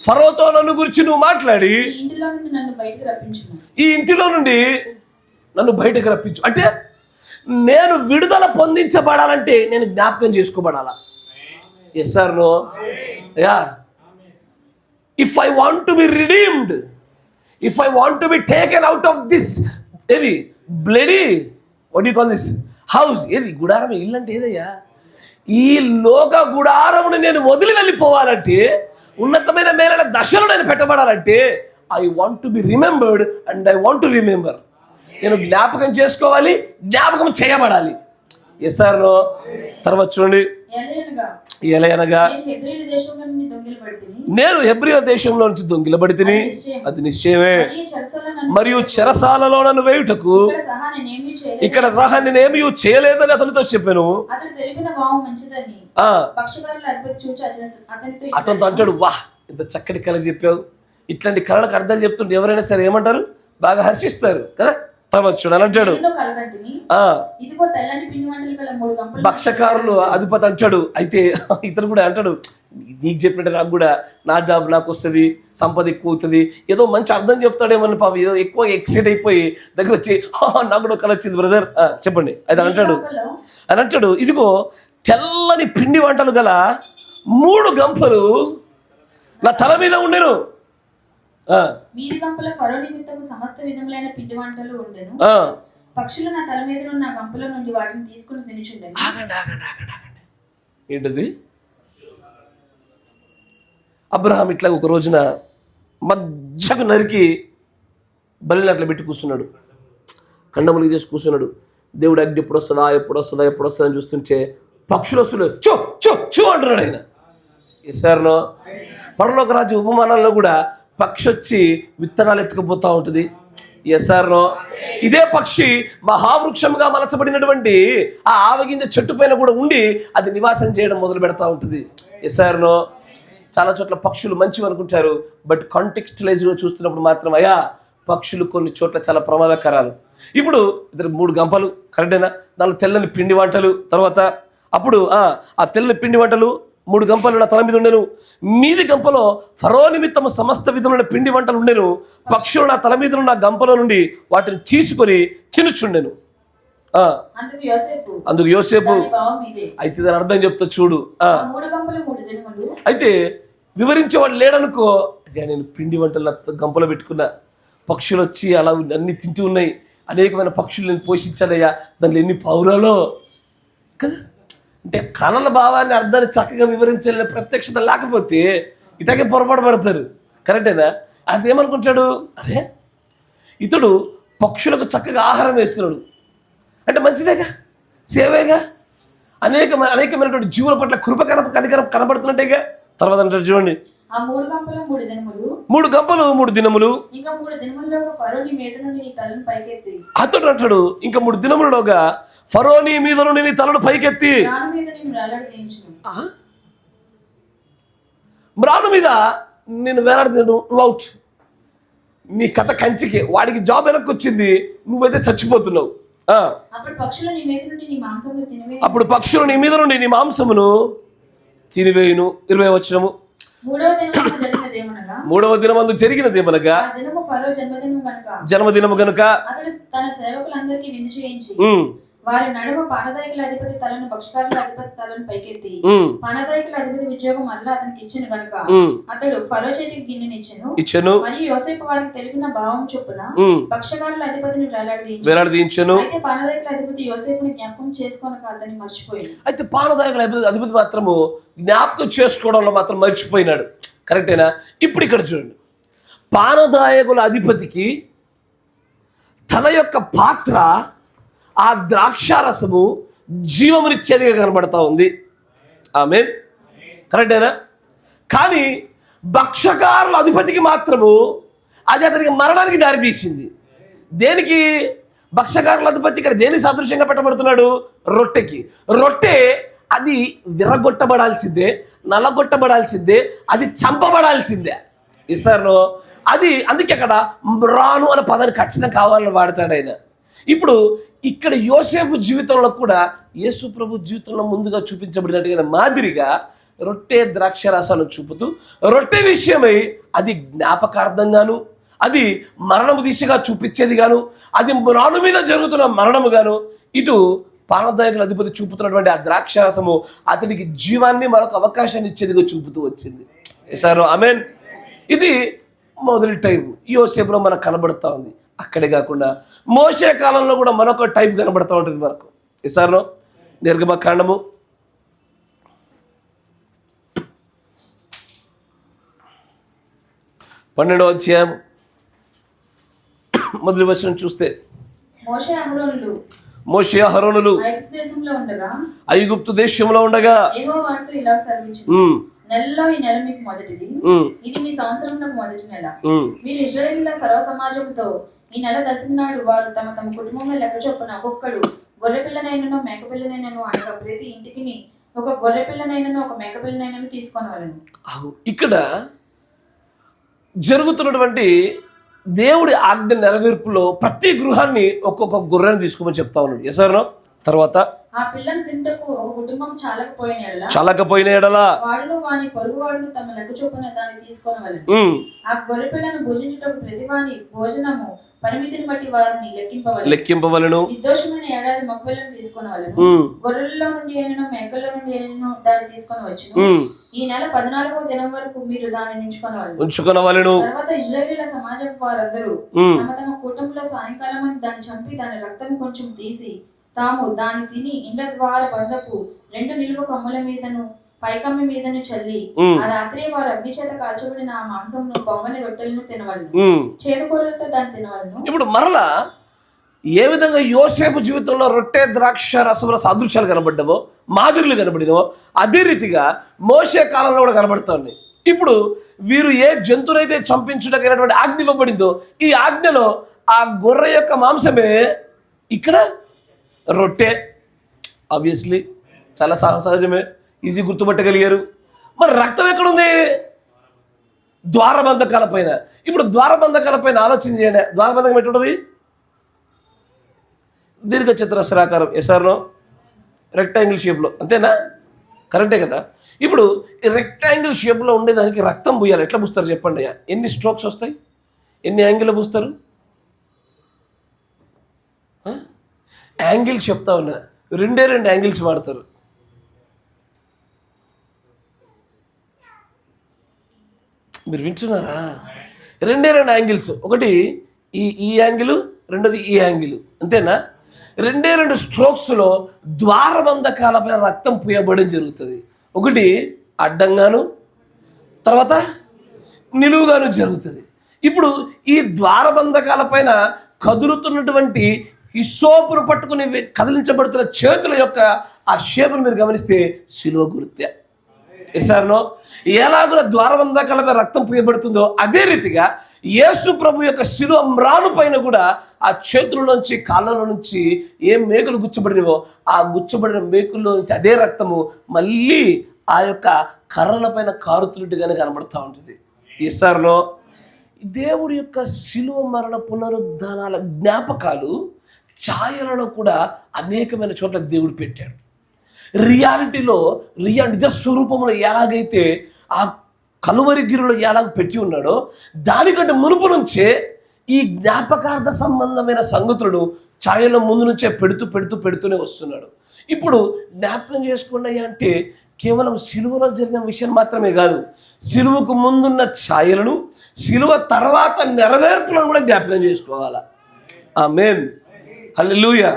Speaker 1: ఫరోతో నన్ను గురించి నువ్వు మాట్లాడి ఈ ఇంటిలో నుండి నన్ను బయటకు రప్పించు. అంటే నేను విడుదల పొందించబడాలంటే నేను జ్ఞాపకం చేసుకోబడాలా? Yes or no? Yeah. If I want to be redeemed, if I want to be taken out of this ఏది bloody what you call this house, ఏది గుడారం, ఇల్లు అంటే ఏదయ్యా? ఈ లోక గుడారమును నేను వదిలి వెళ్ళిపోవాలంటే, ఉన్నతమైన మేలైన దశలో నేను పెట్టబడాలంటే I want to be remembered and I want to remember. నేను జ్ఞాపకం చేసుకోవాలి, జ్ఞాపకం చేయబడాలి. Yes or no? తర్వాత చూడండి, ఎలయనగా నేను హెబ్రియా దేశంలో నుంచి దొంగిలబడి తిని, అది నిశ్చయమే, మరియు చెరసాలలో నన్ను వేయుటకు ఇక్కడ సహా నేనేమి చేయలేదని అతనితో చెప్పాను. అతనితో అంటాడు, వాహ్ ఇంత చక్కటి కళ చెప్పావు. ఇట్లాంటి కళలకు అర్థం చెప్తుంటే ఎవరైనా సరే ఏమంటారు? బాగా హర్షిస్తారు కదా. తర్వాత చూడాలి అంటాడు, భక్షకారులు అధిపతి అంటాడు. అయితే ఇతను కూడా అంటాడు, నీకు చెప్పినట్టు నాకు కూడా నా జాబ్ నాకు వస్తుంది, సంపద ఎక్కువ అవుతుంది, ఏదో మంచి అర్థం చెప్తాడేమని పాపం ఏదో ఎక్కువ ఎక్సైట్ అయిపోయి దగ్గర వచ్చి నాకు కూడా కళ వచ్చింది బ్రదర్ చెప్పండి అది అంటాడు. ఇదిగో తెల్లని పిండి వంటలు గల 3 గంపలు నా తల మీద ఉండెను.
Speaker 3: వీరి గంపల ఫరో నిమిత్తము సమస్త విధములైన పిండి వంటలు ఉండెను. పక్షులు నా తల మీద ఉన్న గంపల నుండి వాటిని తీసుకుని తినుచుండెను.
Speaker 1: ఏంటది? అబ్రహాం ఇట్లా ఒక రోజున మధ్యకు నరికి బలిని అట్లా పెట్టి కూర్చున్నాడు, కండములు చేసి కూర్చున్నాడు. దేవుడు అగ్ని ఎప్పుడు వస్తుందా అని చూస్తుంటే పక్షులు వస్తున్నాడు, చో చో చో అంటున్నాడు ఆయన. ఎస్ఆర్నో? పరలోక రాజ్య ఉపమానాల్లో కూడా పక్షి వచ్చి విత్తనాలు ఎత్తుకుపోతూ ఉంటుంది. ఎస్ఆర్నో? ఇదే పక్షి మహావృక్షంగా మలచబడినటువంటి ఆ ఆవగింజ చెట్టు పైన కూడా ఉండి అది నివాసం చేయడం మొదలు పెడతా ఉంటుంది. ఎస్ఆర్నో? చాలా చోట్ల పక్షులు మంచివి అనుకుంటారు, బట్ కాంటెక్స్టులైజ్గా చూస్తున్నప్పుడు మాత్రం అయ్యా పక్షులు కొన్ని చోట్ల చాలా ప్రమాదకరాలు. ఇప్పుడు 3 గంపలు కరెక్టేనా? దానిలో తెల్లని పిండి వంటలు. తర్వాత అప్పుడు ఆ తెల్లని పిండి వంటలు 3 గంపలు నా తల మీద ఉండెను. మీది గంపలో ఫరో నిమిత్తము సమస్త విధములైన పిండి వంటలు ఉండెను. పక్షులు నా తల మీద ఉన్న గంపలో నుండి వాటిని తీసుకొని తినుచుండెను.
Speaker 3: అందుకు యోసేపు
Speaker 1: అయితే దాని అర్థం చెప్తా చూడు.
Speaker 3: 3 గంపలు 3 దినములు.
Speaker 1: అయితే వివరించేవాడు లేడనుకో, నేను పిండి వంటలు గంపలో పెట్టుకున్నా, పక్షులు వచ్చి అలా అన్ని తింటూ ఉన్నాయి, అనేకమైన పక్షులు నేను పోషించానయ్యా, దాంట్లో ఎన్ని పావురాలో కదా. అంటే కళల భావాన్ని అర్థాన్ని చక్కగా వివరించాలని ప్రత్యక్షత లేకపోతే ఇటాగే పొరపాటు పడతారు. కరెక్టేనా? అది ఏమనుకుంటాడు, అరే ఇతడు పక్షులకు చక్కగా ఆహారం వేస్తున్నాడు అంటే మంచిదేగా, సేవేగా, అనేకమైనటువంటి జీవుల పట్ల కృప కనికరం కనబడుతున్నట్టేగా. తర్వాత అంటారు చూడండి,
Speaker 3: 3 గంపలు 3 దినములు.
Speaker 1: 3 గంపలు 3 దినములు.
Speaker 3: ఇంకా 3 దినములలోగా ఫరో నీ మీద నుండి నీ తలను పైకెత్తి.
Speaker 1: అతడు అంటాడు, ఇంకా 3 దినములలోగా ఫరో నీ మీద నుండి నీ తలను పైకెత్తి
Speaker 3: మ్రాను మీద నిన్ను వేలాడదీయించును.
Speaker 1: మ్రాను మీద నేను వేలాడతాను, నువ్వు అవుట్, నీ కథ కంచికి. వాడికి జాబ్ వెనక్కి వచ్చింది, నువ్వైతే చచ్చిపోతున్నావు.
Speaker 3: అప్పుడు పక్షులు నీ మీద నుండి నీ మాంసమును తినివేయును.
Speaker 1: అప్పుడు పక్షులు నీ మీద నుండి నీ మాంసమును తినివేయును. 20వ వచనము. 3వ దినమందు జరిగినదేమనగా జన్మదినము గనుక
Speaker 3: అతడు తన సేవకులందరికీ విందు చేయించి వారి నడుమ పానదాయకుల అధిపతి తలను పక్షకారుల అధిపతి తలను పైకెత్తి పానదాయకుల అధిపతి ఉద్యోగం మళ్ళా అతనికి ఇచ్చిన గనుక అతడు ఫరో చేతికి గిన్నెనిచ్చెను. మరియు యోసేపు వారికి తెలిపిన భావం చొప్పున పక్షకారుల అధిపతిని వేలాడదీయించెను. అయితే పానదాయకుల అధిపతి యోసేపుని జ్ఞాపకం చేసుకోనక అతన్ని మర్చిపోయాడు.
Speaker 1: అయితే పానదాయకుల అధిపతి మాత్రము జ్ఞాపకం చేసుకోవడంలో మాత్రం మర్చిపోయినాడు. కరెక్టేనా? ఇప్పుడు ఇక్కడ చూడండి, పానదాయకుల అధిపతికి తన యొక్క పాత్ర, ఆ ద్రాక్షారసము జీవమునిచ్చేదిగా కనబడతా ఉంది. ఆమేన్. కరెక్టేనా? కానీ భక్షకారుల అధిపతికి మాత్రము అది అతనికి మరణానికి దారితీసింది. దేనికి? భక్షకారుల అధిపతి ఇక్కడ దేనికి సాదృశ్యంగా పెట్టబడుతున్నాడు? రొట్టెకి. రొట్టె అది విరగొట్టబడాల్సిందే, నలగొట్టబడాల్సిందే, అది చంపబడాల్సిందే. ఇస్తాను అది. అందుకే అక్కడ మ్రాను అనే పదాన్ని ఖచ్చితంగా కావాలని వాడతాడు ఆయన. ఇప్పుడు ఇక్కడ యోసేపు జీవితంలో కూడా యేసు ప్రభు జీవితంలో ముందుగా చూపించబడినట్టుగా మాదిరిగా రొట్టె ద్రాక్షరసాలను చూపుతూ రొట్టె విషయమై అది జ్ఞాపకార్థంగాను, అది మరణము దిశగా చూపించేది గాను, అది మ్రాను మీద జరుగుతున్న మరణము గాను, ఇటు పానదాయకుల అధిపతి చూపుతున్నటువంటి ఆ ద్రాక్షరసము అతనికి జీవాన్ని మరొక అవకాశాన్ని ఇచ్చేదిగా చూపుతూ వచ్చింది. సార్ ఆమేన్. ఇది మొదటి టైం యోసేపులో మనకు కనబడుతూ ఉంది. అక్కడే కాకుండా మోషే కాలంలో కూడా మరొక టైప్ కనబడుతూ ఉంటుంది మనకు. ఈసారిలో నిర్గమకాండము 12వ అధ్యాయం మొదటి వచనం చూస్తే, మోషే అహరోనులు ఐగుప్తు దేశంలో ఉండగా
Speaker 3: నెలలో ఈ నెల మీకు మొదటిది, ఇది మీ సంవత్సరమునకు మొదటి నెల. మీరు ఇశ్రాయేలుల సర్వ సమాజంతో ఈ నెల 10వ నాడు వారు తమ తమ కుటుంబంలో లెక్క చొప్పున ఒక్కొక్కడు గొర్రె పిల్లనైనను మేక పిల్లనైనను అనగా ప్రతి ఇంటికి ఒక గొర్రె పిల్లనైనను ఒక మేక పిల్లనైనను తీసుకొనవలెను.
Speaker 1: ఇక్కడ జరుగుతున్నటువంటి దేవుడి ఆజ్ఞ నెరవేర్పులో ప్రతి గృహాన్ని ఒక్కొక్క గొర్రెను తీసుకోమని చెప్తా ఉన్నాడు. ఎసరో తర్వాత
Speaker 3: ఆ పిల్లను తింటకు ఒక కుటుంబం
Speaker 1: చాలకపోయిన ఎడల
Speaker 3: వాడును వాని పొరుగు వాడును తమ లెక్క చొప్పున దాన్ని తీసుకొనవలెను. ఆ గొర్రె పిల్లను భుజించుటకు ప్రతి వాని భోజనము పరిమితిని బట్టి వారిని
Speaker 1: లెక్కింపవలెను.
Speaker 3: నిర్దోషమైన ఏడాది మగపిల్లను తీసుకొనవలెను. గొర్రెల్లో నుండి అయినను మేకల్లో నుండి అయినను దాన్ని తీసుకొనవచ్చును. ఈ నెల 14వ దినం వరకు మీరు దాన్ని ఉంచుకొనవలెను. తర్వాత ఇశ్రాయేలీయుల సమాజం వారందరూ తమ తమ కూటంలో సాయంకాలం దాన్ని చంపి దాని రక్తం కొంచెం తీసి తాము దాన్ని తిని ఇండ్ల ద్వార బంధపు 2 నిలువ కమ్ముల మీదను పైకమ్మి మీదను చల్లి ఆ రాత్రి వారు అగ్ని చేత కాల్చబడిన ఆ మాంసమును పొంగని రొట్టెలను తినవలను, చేదుకూరలతో దాన్ని తినవలను.
Speaker 1: ఇప్పుడు మరలా ఏ విధంగా యోసేపు జీవితంలో రొట్టె ద్రాక్ష రసముల సాదృశ్యాలు కనబడ్డావో, మాదిరిలు కనబడినవో, అదే రీతిగా మోషే కాలంలో కూడా కనబడుతుంది. ఇప్పుడు వీరు ఏ జంతువునైతే చంపించుటకైనటువంటి ఆజ్ఞ ఇవ్వబడిందో, ఈ ఆజ్ఞలో ఆ గొర్రె యొక్క మాంసమే ఇక్కడ రొట్టె. ఆబ్వియస్లీ చాలా సహజమే, ఈజీ గుర్తుపట్టగలిగారు. మరి రక్తం ఎక్కడుంది? ద్వారబంధకాల పైన. ఇప్పుడు ద్వారబంధకాల పైన ఆలోచన చేయండి. ద్వారబంధకం ఎట్లుంటుంది? దీర్ఘ చతురస్రాకారం. ఎస్ఆర్నో రెక్టాంగిల్ షేప్లో, అంతేనా? కరెక్టే కదా. ఇప్పుడు ఈ రెక్టాంగిల్ షేప్లో ఉండేదానికి రక్తం పూయాలి. ఎట్లా పూస్తారు చెప్పండి? ఎన్ని స్ట్రోక్స్ వస్తాయి? ఎన్ని యాంగిల్లో పూస్తారు? యాంగిల్స్ చెప్తా ఉన్నా, రెండే రెండు యాంగిల్స్ వాడతారు. మీరు వింటున్నారా? రెండే రెండు యాంగిల్స్, ఒకటి ఈ యాంగిల్, రెండోది ఈ యాంగిల్, అంతేనా? రెండే రెండు స్ట్రోక్స్లో ద్వారబంధకాలపై రక్తం పూయబడడం జరుగుతుంది. ఒకటి అడ్డంగాను, తర్వాత నిలువుగాను జరుగుతుంది. ఇప్పుడు ఈ ద్వారబంధకాల పైన కదులుతున్నటువంటి హిస్సోపును పట్టుకుని కదిలించబడుతున్న చేతుల యొక్క ఆ షేపును మీరు గమనిస్తే శిలువ గుర్తె. ఎసార్నో ఎలాగున ద్వారబంధకాలపై రక్తం పూయబడుతుందో అదే రీతిగా యేసు ప్రభు యొక్క శిలువ మ్రాను పైన కూడా ఆ చేతుల నుంచి కాళ్ళలో నుంచి ఏ మేకులు గుచ్చబడినవో ఆ గుచ్చబడిన మేకుల్లో నుంచి అదే రక్తము మళ్ళీ ఆ యొక్క కర్రల పైన కారుతున్నట్టుగానే కనబడుతూ ఉంటుంది. ఈసారిలో దేవుడి యొక్క శిలువ మరణ పునరుద్ధానాల జ్ఞాపకాలు ఛాయలలో కూడా అనేకమైన చోట్ల దేవుడు పెట్టాడు. రియాలిటీలో నిజ స్వరూపంలో ఎలాగైతే ఆ కలువరి గిరిలో ఎలాగ పెట్టి ఉన్నాడో దానికంటే మునుపు నుంచే ఈ జ్ఞాపకార్థ సంబంధమైన సంగతులను ఛాయల ముందు నుంచే పెడుతూనే వస్తున్నాడు. ఇప్పుడు జ్ఞాపకం చేసుకోండి అంటే కేవలం సిలువలో జరిగిన విషయం మాత్రమే కాదు, సిలువకు ముందున్న ఛాయలను, సిలువ తర్వాత నెరవేర్పులను కూడా జ్ఞాపకం చేసుకోవాలా. ఆమేన్, హల్లెలూయా.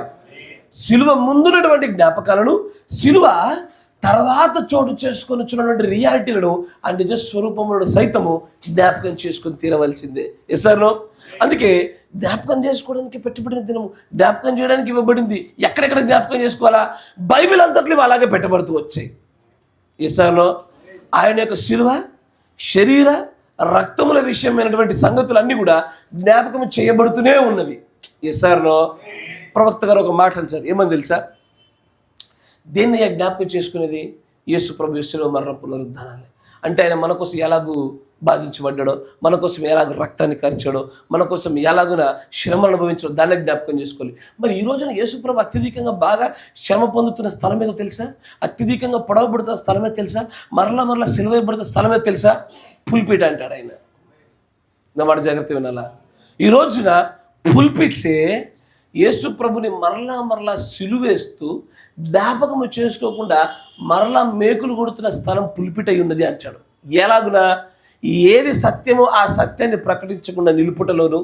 Speaker 1: సిలువ ముందున్నటువంటి జ్ఞాపకాలను, సిలువ తర్వాత చోటు చేసుకొని వచ్చినటువంటి రియాలిటీలను ఆ నిజ స్వరూపములను సైతము జ్ఞాపకం చేసుకొని తీరవలసిందే. ఎస్ఆర్నో? అందుకే జ్ఞాపకం చేసుకోవడానికి పెట్టబడిన దినము, జ్ఞాపకం చేయడానికి ఇవ్వబడింది. ఎక్కడెక్కడ జ్ఞాపకం చేసుకోవాలా? బైబిల్ అంతట్లో అలాగే పెట్టబడుతూ వచ్చాయి. ఎస్ఆర్నో? ఆయన యొక్క శిలువ, శరీర రక్తముల విషయమైనటువంటి సంగతులన్నీ కూడా జ్ఞాపకం చేయబడుతూనే ఉన్నవి. ఎస్ఆర్నో? ప్రవక్త గారు ఒక మాట అంటారు, ఏమని తెలుసా? దేన్ని జ్ఞాపకం చేసుకునేది? యేసు ప్రభు శిలువ మరణ పునరుద్ధానాన్ని. అంటే ఆయన మన కోసం ఎలాగూ బాధించబడ్డాడో, మన కోసం ఎలాగ రక్తాన్ని ఖర్చాడో, మన కోసం ఎలాగున శ్రమ అనుభవించడో దాన్ని జ్ఞాపకం చేసుకోవాలి. మరి ఈ రోజున యేసు ప్రభు అత్యధికంగా బాగా శ్రమ పొందుతున్న స్థలం ఏదో తెలుసా? అత్యధికంగా పొడవబడుతున్న స్థలమే తెలుసా? మరలా సిలువ వేయబడుతున్న స్థలమే తెలుసా? పుల్పిట్ అంటాడు ఆయన. నా మాట జాగ్రత్త వినాలా. ఈ రోజున పుల్పిట్సే యేసు ప్రభుని మరలా సిలువేస్తూ జ్ఞాపకము చేసుకోకుండా మరలా మేకులు కొడుతున్న స్థలం పుల్పిట్ అయి ఉన్నది అంటాడు. ఎలాగునా? ఏది సత్యమో ఆ సత్యాన్ని ప్రకటించకుండా నిలుపుటలోను,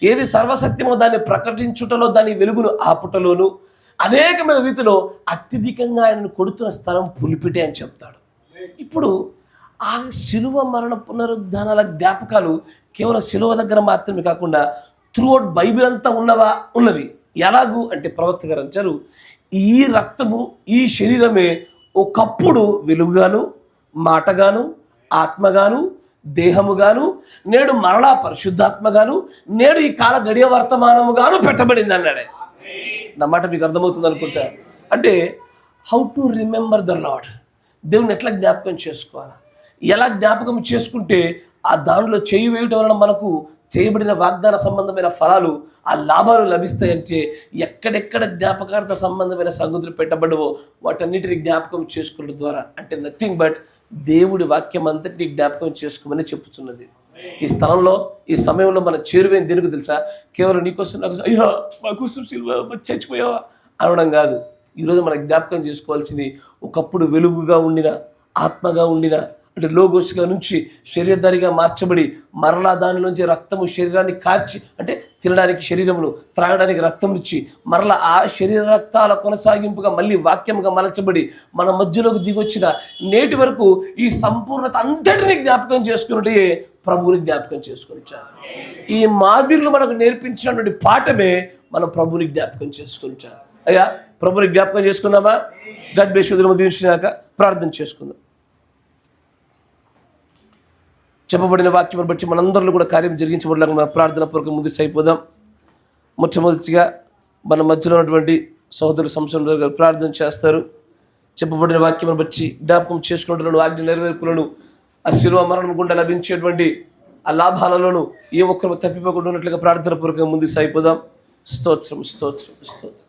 Speaker 1: ఏది సర్వసత్యమో దాన్ని ప్రకటించుటలో దాని వెలుగును ఆపుటలోను అనేకమైన రీతిలో అత్యధికంగా ఆయనను కొడుతున్న స్థలం పులిపిటే అని చెప్తాడు. ఇప్పుడు ఆ శిలువ మరణ పునరుద్ధానాల జ్ఞాపకాలు కేవలం శిలువ దగ్గర మాత్రమే కాకుండా త్రూఅవుట్ బైబిల్ అంతా ఉన్నవి. ఎలాగూ అంటే ప్రవక్త గారు అంటారు, ఈ రక్తము, ఈ శరీరమే ఒకప్పుడు వెలుగుగాను, మాటగాను, ఆత్మగాను, దేహముగాను, నేడు మరలా పరిశుద్ధాత్మగాను, నేడు ఈ కాల గడియ వర్తమానముగాను పెట్టబడింది అన్నాడే. నా మాట మీకు అర్థమవుతుంది అనుకుంటా. అంటే how to remember the lord, దేవుని ఎట్లా జ్ఞాపకం చేసుకోవాలి, ఎలా జ్ఞాపకం చేసుకుంటే ఆ దానిలో చేయి వేయటం వలన మనకు చేయబడిన వాగ్దాన సంబంధమైన ఫలాలు, ఆ లాభాలు లభిస్తాయంటే ఎక్కడెక్కడ జ్ఞాపకార్థ సంబంధమైన సంగతులు పెట్టబడవో వాటన్నిటిని జ్ఞాపకం చేసుకోవడం ద్వారా, అంటే నథింగ్ బట్ దేవుడి వాక్యం అంతటినీ జ్ఞాపకం చేసుకోమని చెప్పుతున్నది. ఈ స్థలంలో, ఈ సమయంలో మనం చేరువైన దేనికి తెలుసా? కేవలం నీకోసం, నాకు అయ్యా మా కోసం సిలువ చచ్చిపోయావా అనడం కాదు. ఈరోజు మనం జ్ఞాపకం చేసుకోవాల్సింది, ఒకప్పుడు వెలుగుగా ఉండిన, ఆత్మగా ఉండిన, అంటే లోగోస్గా నుంచి శరీరధారిగా మార్చబడి మరలా దానిలోంచి రక్తము శరీరాన్ని కార్చి, అంటే తినడానికి శరీరమును, త్రాగడానికి రక్తం ఇచ్చి మరలా ఆ శరీర రక్తాల కొనసాగింపుగా మళ్ళీ వాక్యముగా మలచబడి మన మధ్యలోకి దిగొచ్చిన నేటి వరకు ఈ సంపూర్ణత అంతటినీ జ్ఞాపకం చేసుకున్నట్టే ప్రభువుని జ్ఞాపకం చేసుకుంటారు. ఈ మాదిరిలో మనకు నేర్పించినటువంటి పాఠమే మనం ప్రభువుని జ్ఞాపకం చేసుకుంటాం. అయ్యా ప్రభువుని జ్ఞాపకం చేసుకుందామా? God bless you. దించినాక ప్రార్థన చేసుకుందాం. చెప్పబడిన వాక్యం బట్టి మనందరిలో కూడా కార్యం జరిగించబడలేక మన ప్రార్థన పూర్వకం ముందు అయిపోదాం. మొట్టమొదటిగా మన మధ్యలో ఉన్నటువంటి సహోదరు సంస్థలు గారు ప్రార్థన చేస్తారు. చెప్పబడిన వాక్యం బట్టి జ్ఞాపకం చేసుకున్నటువంటి ఆజ్ఞ నెరవేర్పులను, ఆ శిలువ మరణం గుండా లభించేటువంటి ఆ లాభాలలోనూ ఏ ఒక్కరు తప్పిపోకుండా ఉన్నట్లుగా ప్రార్థన పూర్వకంగా ముందు అయిపోదాం. స్తోత్రం, స్తోత్రం, స్తోత్రం.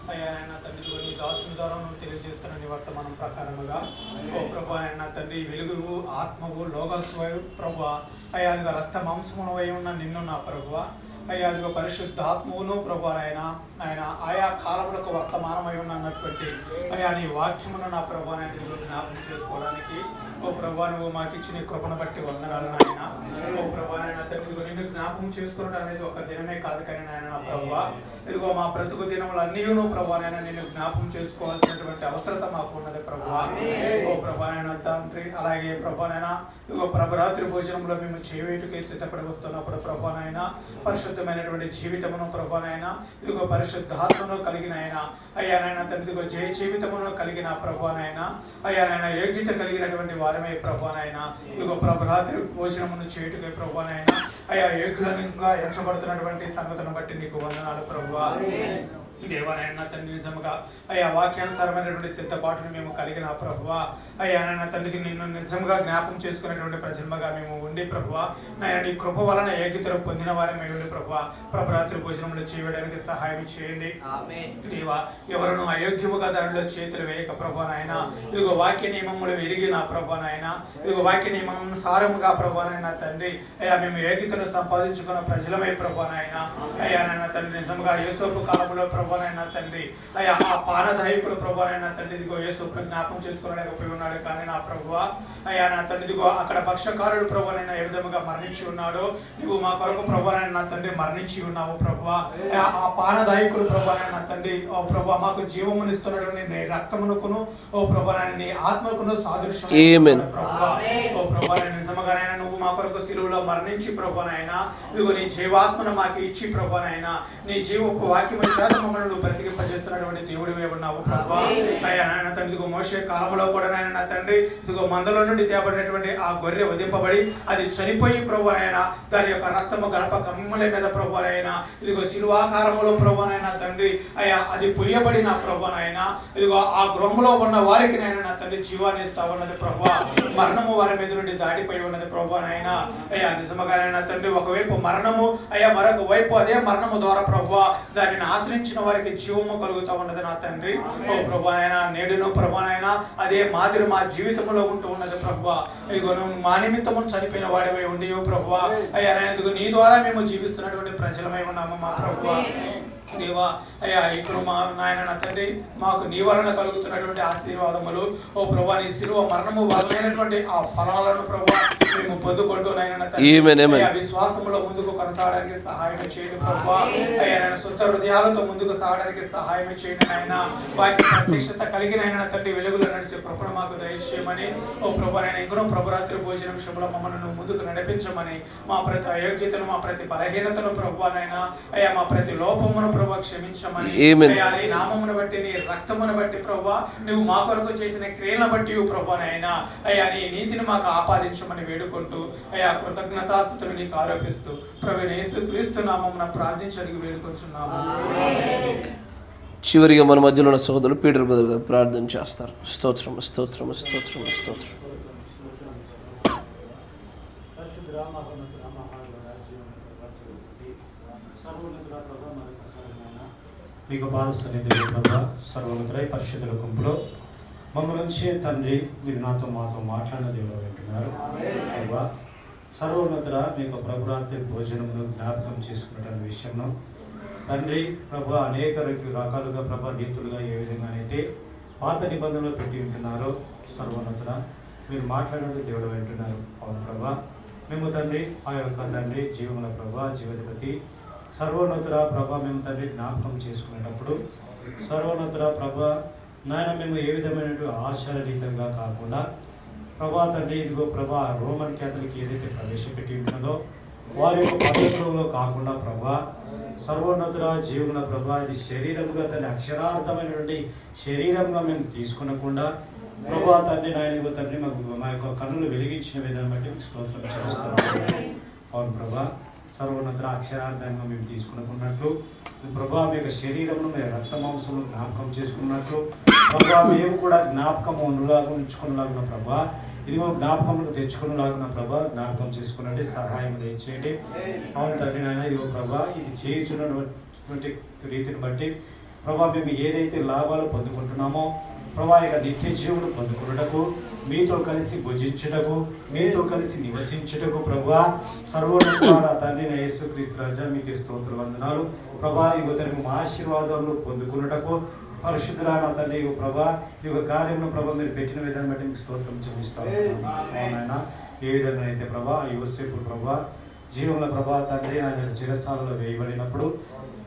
Speaker 2: అయ్యా నాయన తండ్రి నీ దాసుని ద్వారా నువ్వు తెలియజేస్తున్న నీ వర్తమానం ప్రకారముగా ఓ ప్రభా నాయన తండ్రి వెలుగు ఆత్మవు లోకస్వయు ప్రభు అయ్యా అదిగా రక్త మాంసమును అయి ఉన్న నిన్ను నా ప్రభు అయ్యా అదిగో పరిశుద్ధాత్మవును ప్రభు ఆయన ఆయా కాలములకు వర్తమానమై ఉన్నటువంటి అయ్యా నీ వాక్యమును నా ప్రభు నాయన జ్ఞాపకం చేసుకోవడానికి ఓ ప్రభా నువ్వు మాకు ఇచ్చిన కృపను బట్టి వందనాలు నాయన. ఓ ప్రభా నాయన తండ్రి నిన్ను జ్ఞాపకం చేసుకోవడం అనేది ఒక దినమే కాదు కానీ నాయన నా ప్రభా ఇదిగో మా బ్రతుకు దినములన్నీ నువ్వు ప్రభా నాయన నిన్ను జ్ఞాపకం చేసుకోవాల్సినటువంటి అవసరత మాకు ఉన్నది ప్రభా. ఓ ప్రభా నాయన తండ్రి అలాగే ప్రభా నాయన ఇదిగో ప్రభరాత్రి భోజనంలో మేము చేయవేటుకే సిద్ధపడి వస్తున్నప్పుడు ప్రభా నాయన పరిశుద్ధమైనటువంటి జీవితమును ప్రభా నాయన ఇదిగో పరిశుద్ధాత్మను కలిగిన ఆయన అయ్యా నాయన తండ్రి ఇదిగో జయ జీవితమును కలిగిన ప్రభా నాయన అయ్యా నాయన యోగ్యత కలిగినటువంటి వారమే ప్రభా నాయన ఇదిగో ప్రభరాత్రి భోజనమును చేయుటకే ప్రభా నాయన అయ్యా యోగ్యులంగా ఎంచబడుతున్నటువంటి సంగతులను బట్టి నీకు వందనాలు ప్రభువా. దేవాలయన తండ్రి నిజముగా అయ్యా వాక్యానుసారమైనటువంటి సిద్ధపాటును మేము కలిగిన ప్రభువా అయ్యా నాయన తండ్రికి నిన్ను నిజంగా జ్ఞాపకం చేసుకునేటువంటి ప్రజలుగా మేము ఉండి ప్రభువా నాయన నీ కృప వలన ఏకీతరం పొందిన వారమే ఉండి ప్రభువా ప్రభరాత్రి భోజనంలో చేయడానికి సహాయం చేయండి దేవా. ఎవరును అయోగ్యముగా దానిలో చేతులు వేయక ప్రభువా నాయన ఇదిగో వాక్య నియమములు విరిగిన ప్రభువా నాయన ఇదిగో వాక్య నియమానుసారముగా ప్రభువా నాయన తండ్రి అయ్యా మేము ఏకీతను సంపాదించుకున్న ప్రజలమై ప్రభువా నాయన అయ్యా నాయన తండ్రి నిజంగా యేసోపు కాలంలో ప్రభువా నాయన తండ్రి అయ్యా ఆ పానదాయకుడు ప్రభువా నాయన తండ్రి ఇదిగో యేసోపు జ్ఞాపకం చేసుకోలేకపోయి ఉన్నాడు కానీ నా ప్రభువా అయ్యా నా తండ్రి ఇదిగో అక్కడ పక్షకారుడు ప్రభువా నాయన ఏ విధముగా మరణించి ఉన్నాడో నువ్వు మా కొరకు ప్రభువా నాయన నా తండ్రి మరణించి ఉన్నావు ప్రభువా. ఆ పానదాయకుడు ప్రభువా నాయన తండ్రి ఓ ప్రభువా మాకు జీవమునిస్తున్నటువంటి నీ రక్తమునకును ఓ ప్రభువా నాయన నీ ఆత్మకును సాదృశ్యం ప్రభువా. ఓ ప్రభువా నాయన నిజముగా నాయన నువ్వు మా కొరకు సిలువలో మరణించి ప్రభువా నాయన ఇదిగో నీ జీవాత్మను మాకు ఇచ్చి ప్రభువా నాయన నీ జీవపు వాక్యము చేత మమ్మల్ని నువ్వు బ్రతికింపజేస్తున్నటువంటి దేవుడివే ఉన్నావు ప్రభువా. అయ్యా నాయన తండ్రి ఇదిగో మోషే కాలంలో కూడా నాయన నా తండ్రి ఇదిగో మందలో నుండి తేబడినటువంటి ఆ గొర్రె వధింపబడి అది చనిపోయి ప్రభువా నాయన దాని యొక్క రక్తము గడప కమ్మల మీద ప్రభువా నాయన ఇదిగో శిలువాకారములో ప్రభువా నాయన తండ్రి అయ్యా అది పొయ్యబడిన ప్రభువా నాయన ఇదిగో ఆ గృహంలో ఉన్న వారికి నాయన నా తండ్రి జీవాన్ని ఇస్తా ఉన్నది ప్రభువా. మరణము వారి మీద నుండి దాటిపోయి ఉన్నది ప్రభువా నాయన అయ్యా నిజముగా నాయన తండ్రి ఒకవైపు మరణము అయ్యా మరొక వైపు అదే మరణము ద్వారా ప్రభువా దానిని ఆశ్రయించిన వారికి జీవము కలుగుతా ఉన్నది నా తండ్రి. ఓ ప్రభువా నాయన నేడును ప్రభువా నాయన అదే మాదిరి మా జీవితంలో ఉంటూ ఉన్నది ప్రభువా. ఇదిగో నువ్వు మా నిమిత్తము చనిపోయిన వాడివై ఉండి ప్రభువా అయ్యా నాయన ఇదిగో నీ ద్వారా మేము జీవిస్తున్నటువంటి ప్రజలమై ఉన్నాము మా ప్రభువా. దేవా అయ్యా ఇప్పుడు మా నాయన నా తండ్రి మాకు నీ వలన కలుగుతున్నటువంటి ఆశీర్వాదములు ఓ ప్రభువా నీ శిలువ మరణము వలనైనటువంటి ఆ ఫలాలను ప్రభువా మేము పొందుకుంటూ నాయన తండ్రి విశ్వాసములో ముందుకు కొనసాగడానికి సహాయం చేయండి ప్రభువా. అయ్యా నాయన శుద్ధ హృదయాలతో ముందుకు సాగడానికి సహాయం చేయండి నాయన. వాక్య ప్రత్యక్షత కలిగిన ఆయన తండ్రి వెలుగులో నడిచే కృపను మాకు దయచేయమని ఓ ప్రభువా నాయన ఇంకనూ ప్రభరాత్రి భోజన విషయంలో మమ్మల్ని నువ్వు ముందుకు నడిపించమని మా ప్రతి అయోగ్యతను మా ప్రతి బలహీనతను ప్రభువా నాయన అయ్యా మా ప్రతి లోపమును ప్రభువా క్షమించమని అయ్యా నీ నామమును బట్టి నీ రక్తమును బట్టి ప్రభువా నువ్వు మా కొరకు చేసిన క్రియలను బట్టి ప్రభువా నాయన అయ్యా నీ నీతిని మాకు ఆపాదించమని వేడుకుంటూ అయ్యా కృతజ్ఞతాస్తుతులు నీకు ఆరోపిస్తూ ప్రభువైన యేసుక్రీస్తు నామమున ప్రార్థించడానికి వేడుకొంచున్నాము.
Speaker 1: చివరిగా మన మధ్యలో ఉన్న సోదరులు పీటర్ బ్రదర్ గారు ప్రార్థన చేస్తారు. స్తోత్రం స్తోత్రం స్తోత్రం స్తోత్రం.
Speaker 2: మీకు బాధసన్నిధి ప్రభా సర్వోన్నతుడై పరిశుద్ధుల గుంపులో మమ్మల్ని నుంచి తండ్రి మీరు నాతో మాతో మాట్లాడిన దేవుడు వింటున్నారు ప్రభా. సర్వోన్నతుడ మీకు ప్రభురాత్రి భోజనమును జ్ఞాపకం చేసుకున్న విషయంలో తండ్రి ప్రభా అనేక రకాలుగా ప్రభా రీతులుగా ఏ విధంగానైతే పాత నిబంధనలు పెట్టి ఉంటున్నారో సర్వోన్నతుడ మీరు మాట్లాడిన దేవుడు వింటున్నారు. అవును ప్రభా మేము తండ్రి ఆ యొక్క తండ్రి జీవముల ప్రభా జీవధిపతి సర్వోన్నతుడ ప్రభా మేము తండ్రి జ్ఞాపకం చేసుకునేటప్పుడు సర్వోన్నతుడ ప్రభా నాయన మేము ఏ విధమైనటువంటి ఆచారరీతంగా కాకుండా ప్రభా తండ్రి ఇదిగో ప్రభా రోమన్ క్యాథలిక్ ఏదైతే ప్రవేశపెట్టి ఉంటుందో వారి యొక్క పద్ధతులలో కాకుండా ప్రభా సర్వోన్నతుడ జీవుల ప్రభా ఇది శరీరముగా తండ్రి అక్షరార్థమైనటువంటి శరీరంగా మేము తీసుకునకుండా ప్రభా తండ్రి నాయన తండ్రి మాకు మా యొక్క కన్నులు వెలిగించిన విధానం బట్టి మీకు స్తోత్రం చేస్తున్నాము. అవును ప్రభా సర్వోన్నత అక్షరార్థంగా మేము తీసుకున్నట్లు ప్రభా మీ యొక్క శరీరమును మీ రక్త మాంసమును జ్ఞాపకం చేసుకున్నట్లు ప్రభా మేము కూడా జ్ఞాపకము ఉంచుకునేలాగున్న ప్రభా ఇదిగో జ్ఞాపకమును తెచ్చుకునేలాగున్న ప్రభా జ్ఞాపకం చేసుకున్నట్టు సహాయం దయచేయండి. అవును తండ్రి నాయన ఇదిగో ప్రభా ఇది చేయుచున్నటువంటి రీతిని బట్టి
Speaker 4: ప్రభా మేము ఏదైతే లాభాలు పొందుకుంటున్నామో ప్రభా యొక్క నిత్య జీవులు పొందుకున్నటకు, మీతో కలిసి భుజించుటకు, మీతో కలిసి నివసించుటకు ప్రభా సర్వోన్నత తండ్రి యేసుక్రీస్తు రాజా మీకు స్తోత్ర వందనాలు ప్రభా. ఇగో తన మా ఆశీర్వాదాలు పొందుకున్నటకు పరిశుద్ధురాన తండ్రి ప్రభా ఈ యొక్క కార్యమును ప్రభా మీరు పెట్టిన విధానం బట్టి మీకు స్తోత్రం చెల్లిస్తాను. ఏ విధంగా అయితే ప్రభా యోసేపు ప్రభా జీవంలో ప్రభా తండ్రి ఆయన చిరసాలలో వేయబడినప్పుడు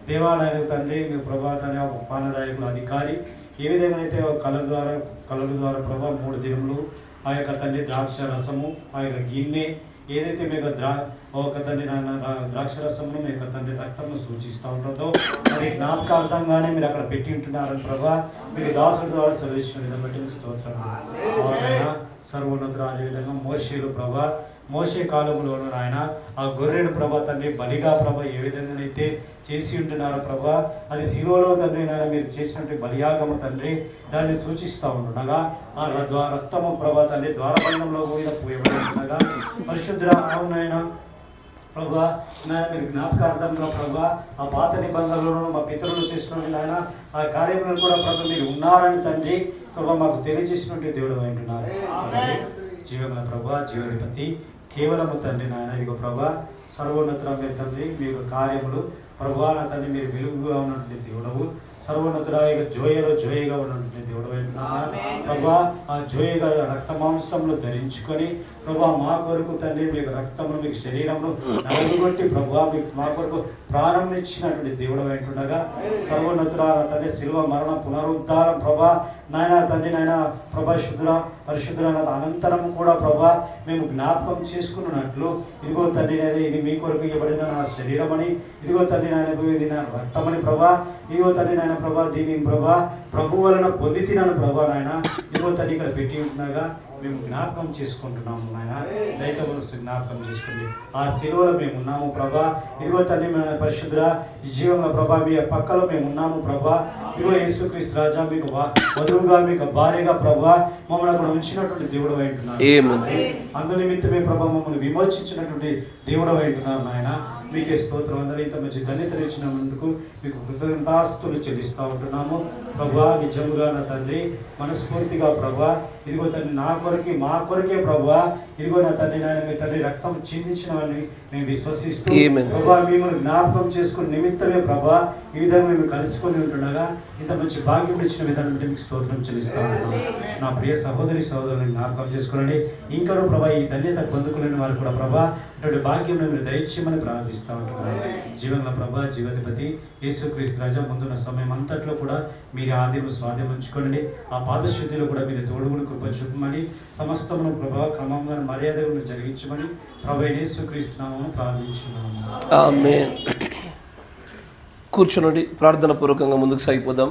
Speaker 4: దేవాలయం తండ్రి మీ ప్రభా తండ్రి పానదాయకుల అధికారి ఏ విధంగా అయితే కళల ద్వారా ప్రభా 3 దినములు ఆ యొక్క తండ్రి ద్రాక్ష రసము ఆ యొక్క గిన్నె ఏదైతే మీకు ఒక తండ్రి ద్రాక్ష రసమును మీ యొక్క తండ్రి రక్తమును సూచిస్తూ ఉంటుందో అది జ్ఞాపకార్థంగానే మీరు అక్కడ పెట్టి ఉంటున్నారని ప్రభా మీరు దాసుల ద్వారా సెలవించిన విధంగా బట్టి మీకు స్తోత్రం. సర్వోన్నతుడు అదే విధంగా మోషేలు ప్రభా మోషే కాలంలోనూ ఆయన ఆ గొర్రెను ప్రభా తండ్రి బలిగా ప్రభా ఏ విధంగానైతే చేసి ఉంటున్నారో ప్రభా అది శిలువలో తండ్రి నాయన మీరు చేసినటువంటి బలియాగము తండ్రి దాన్ని సూచిస్తూ ఉంటుండగా ఆ రక్తము ప్రభా తండ్రి ద్వారబంధంలో కూడా పోయబడి ఉండగా పరిశుద్ధ అవునైనా ప్రభా నాయన మీరు జ్ఞాపకార్థంగా ప్రభా ఆ పాత నిబంధనలను మా పితరులు చేసినటువంటి ఆయన ఆ కార్యములను కూడా ప్రభు మీరు ఉన్నారని తండ్రి ప్రభా మాకు తెలియజేసినటువంటి దేవుడు అంటున్నారు. జీవన ప్రభా జీవనిపతి కేవలము తండ్రి నాయన ఇదిగో ప్రభా సర్వోన్నతుల మీరు తండ్రి మీ యొక్క కార్యములు ప్రభా నా తండ్రి మీరు వెలుగుగా ఉన్నటువంటి దేవుడవు సర్వోన్నతుల ఇక జోయగా ఉన్నటువంటి దేవుడు ప్రభా ఆ జోయగా రక్త మాంసంలో ధరించుకొని ప్రభా మా కొరకు తండ్రి మీకు రక్తమును మీకు శరీరమును నలుగుబట్టి ప్రభా మీకు మా కొరకు ప్రాణం ఇచ్చినటువంటి దేవుడు అంటుండగా సర్వోన్నతుల తండ్రి శిల్వ మరణ పునరుద్ధారం ప్రభా నాయన తండ్రి నాయన ప్రభా పరిశుద్ధుల అనంతరము కూడా ప్రభా మేము జ్ఞాపకం చేసుకున్నట్లు ఇదిగో తండ్రి ఇది మీ కొరకు ఇవ్వబడిన నా శరీరం అని ఇదిగో తండ్రి నాయన ఇది నా రక్తమని ప్రభా ఇదిగో తండ్రి నాయన ప్రభా దీని ప్రభా ప్రభు వలన పొంది తినను ప్రభా నాయన ఇదిగో తండ్రి ఇక్కడ పెట్టి ఉంటున్నాగా మేము జ్ఞాపకం చేసుకుంటున్నాము నాయన దయతో జ్ఞాపకం చేసుకోండి. ఆ శిలువలో మేము ఉన్నాము ప్రభా ఇదిగో తండ్రి పరిశుద్ధ జీవంలో ప్రభా మీ పక్కలో మేము ఉన్నాము ప్రభా ఇదిగో యేసుక్రీస్తు రాజా మీకు వధువుగా మీకు భార్యగా ప్రభా మమ్మల్ని అక్కడ ఉంచినటువంటి దేవుడు అంటున్నారు. అందు నిమిత్తమే ప్రభా మమ్మల్ని విమోచించినటువంటి దేవుడు అంటున్నారు నాయన. మీకే స్తోత్రం. అందరూ ఇంత మంచి ధన్యతలు ఇచ్చినందుకు మీకు కృతజ్ఞతాస్తులు చెల్లిస్తూ ఉంటున్నాము ప్రభా. నిజముగా నా తండ్రి మనస్ఫూర్తిగా ప్రభా ఇదిగో తండ్రి నా కొరకే మా కొరకే ప్రభా ఇదిగో నా తండ్రి నాయన మీ తండ్రి రక్తం చిందించినవని మేము విశ్వసిస్తూ ప్రభా మిమ్మల్ని జ్ఞాపకం చేసుకుని నిమిత్తమే ప్రభా ఈ విధంగా మేము కలుసుకొని ఉంటుండగా ఇంత మంచి భాగ్యం ఇచ్చిన విధానం బట్టి మీకు స్తోత్రం చెల్లిస్తూ ఉంటున్నాము. నా ప్రియ సహోదరుని జ్ఞాపకం చేసుకోనండి. ఇంకా ప్రభా ఈ ధన్యత పొందుకునే వారు కూడా ప్రభా అటువంటి భాగ్యం మీరు దయచేయమని ప్రార్థిస్తూ ఉంటున్నాను. జీవన ప్రభా జీవధిపతి యేసుక్రీస్తు రాజా ముందున్న సమయం అంతట్లో కూడా మీరు ఆదిను స్వాధీనం ఉంచుకోండి. ఆ పాదశుద్ధిలో కూడా మీరు తోడుగుని కృప చూపమని సమస్తమును ప్రభావ క్రమంగా మర్యాదలను జరిగించమని ప్రభు యేసుక్రీస్తు నామమున ప్రార్థించున్నాము.
Speaker 1: ఆమేన్. కూర్చునండి. ప్రార్థన పూర్వకంగా ముందుకు సాగిపోదాం.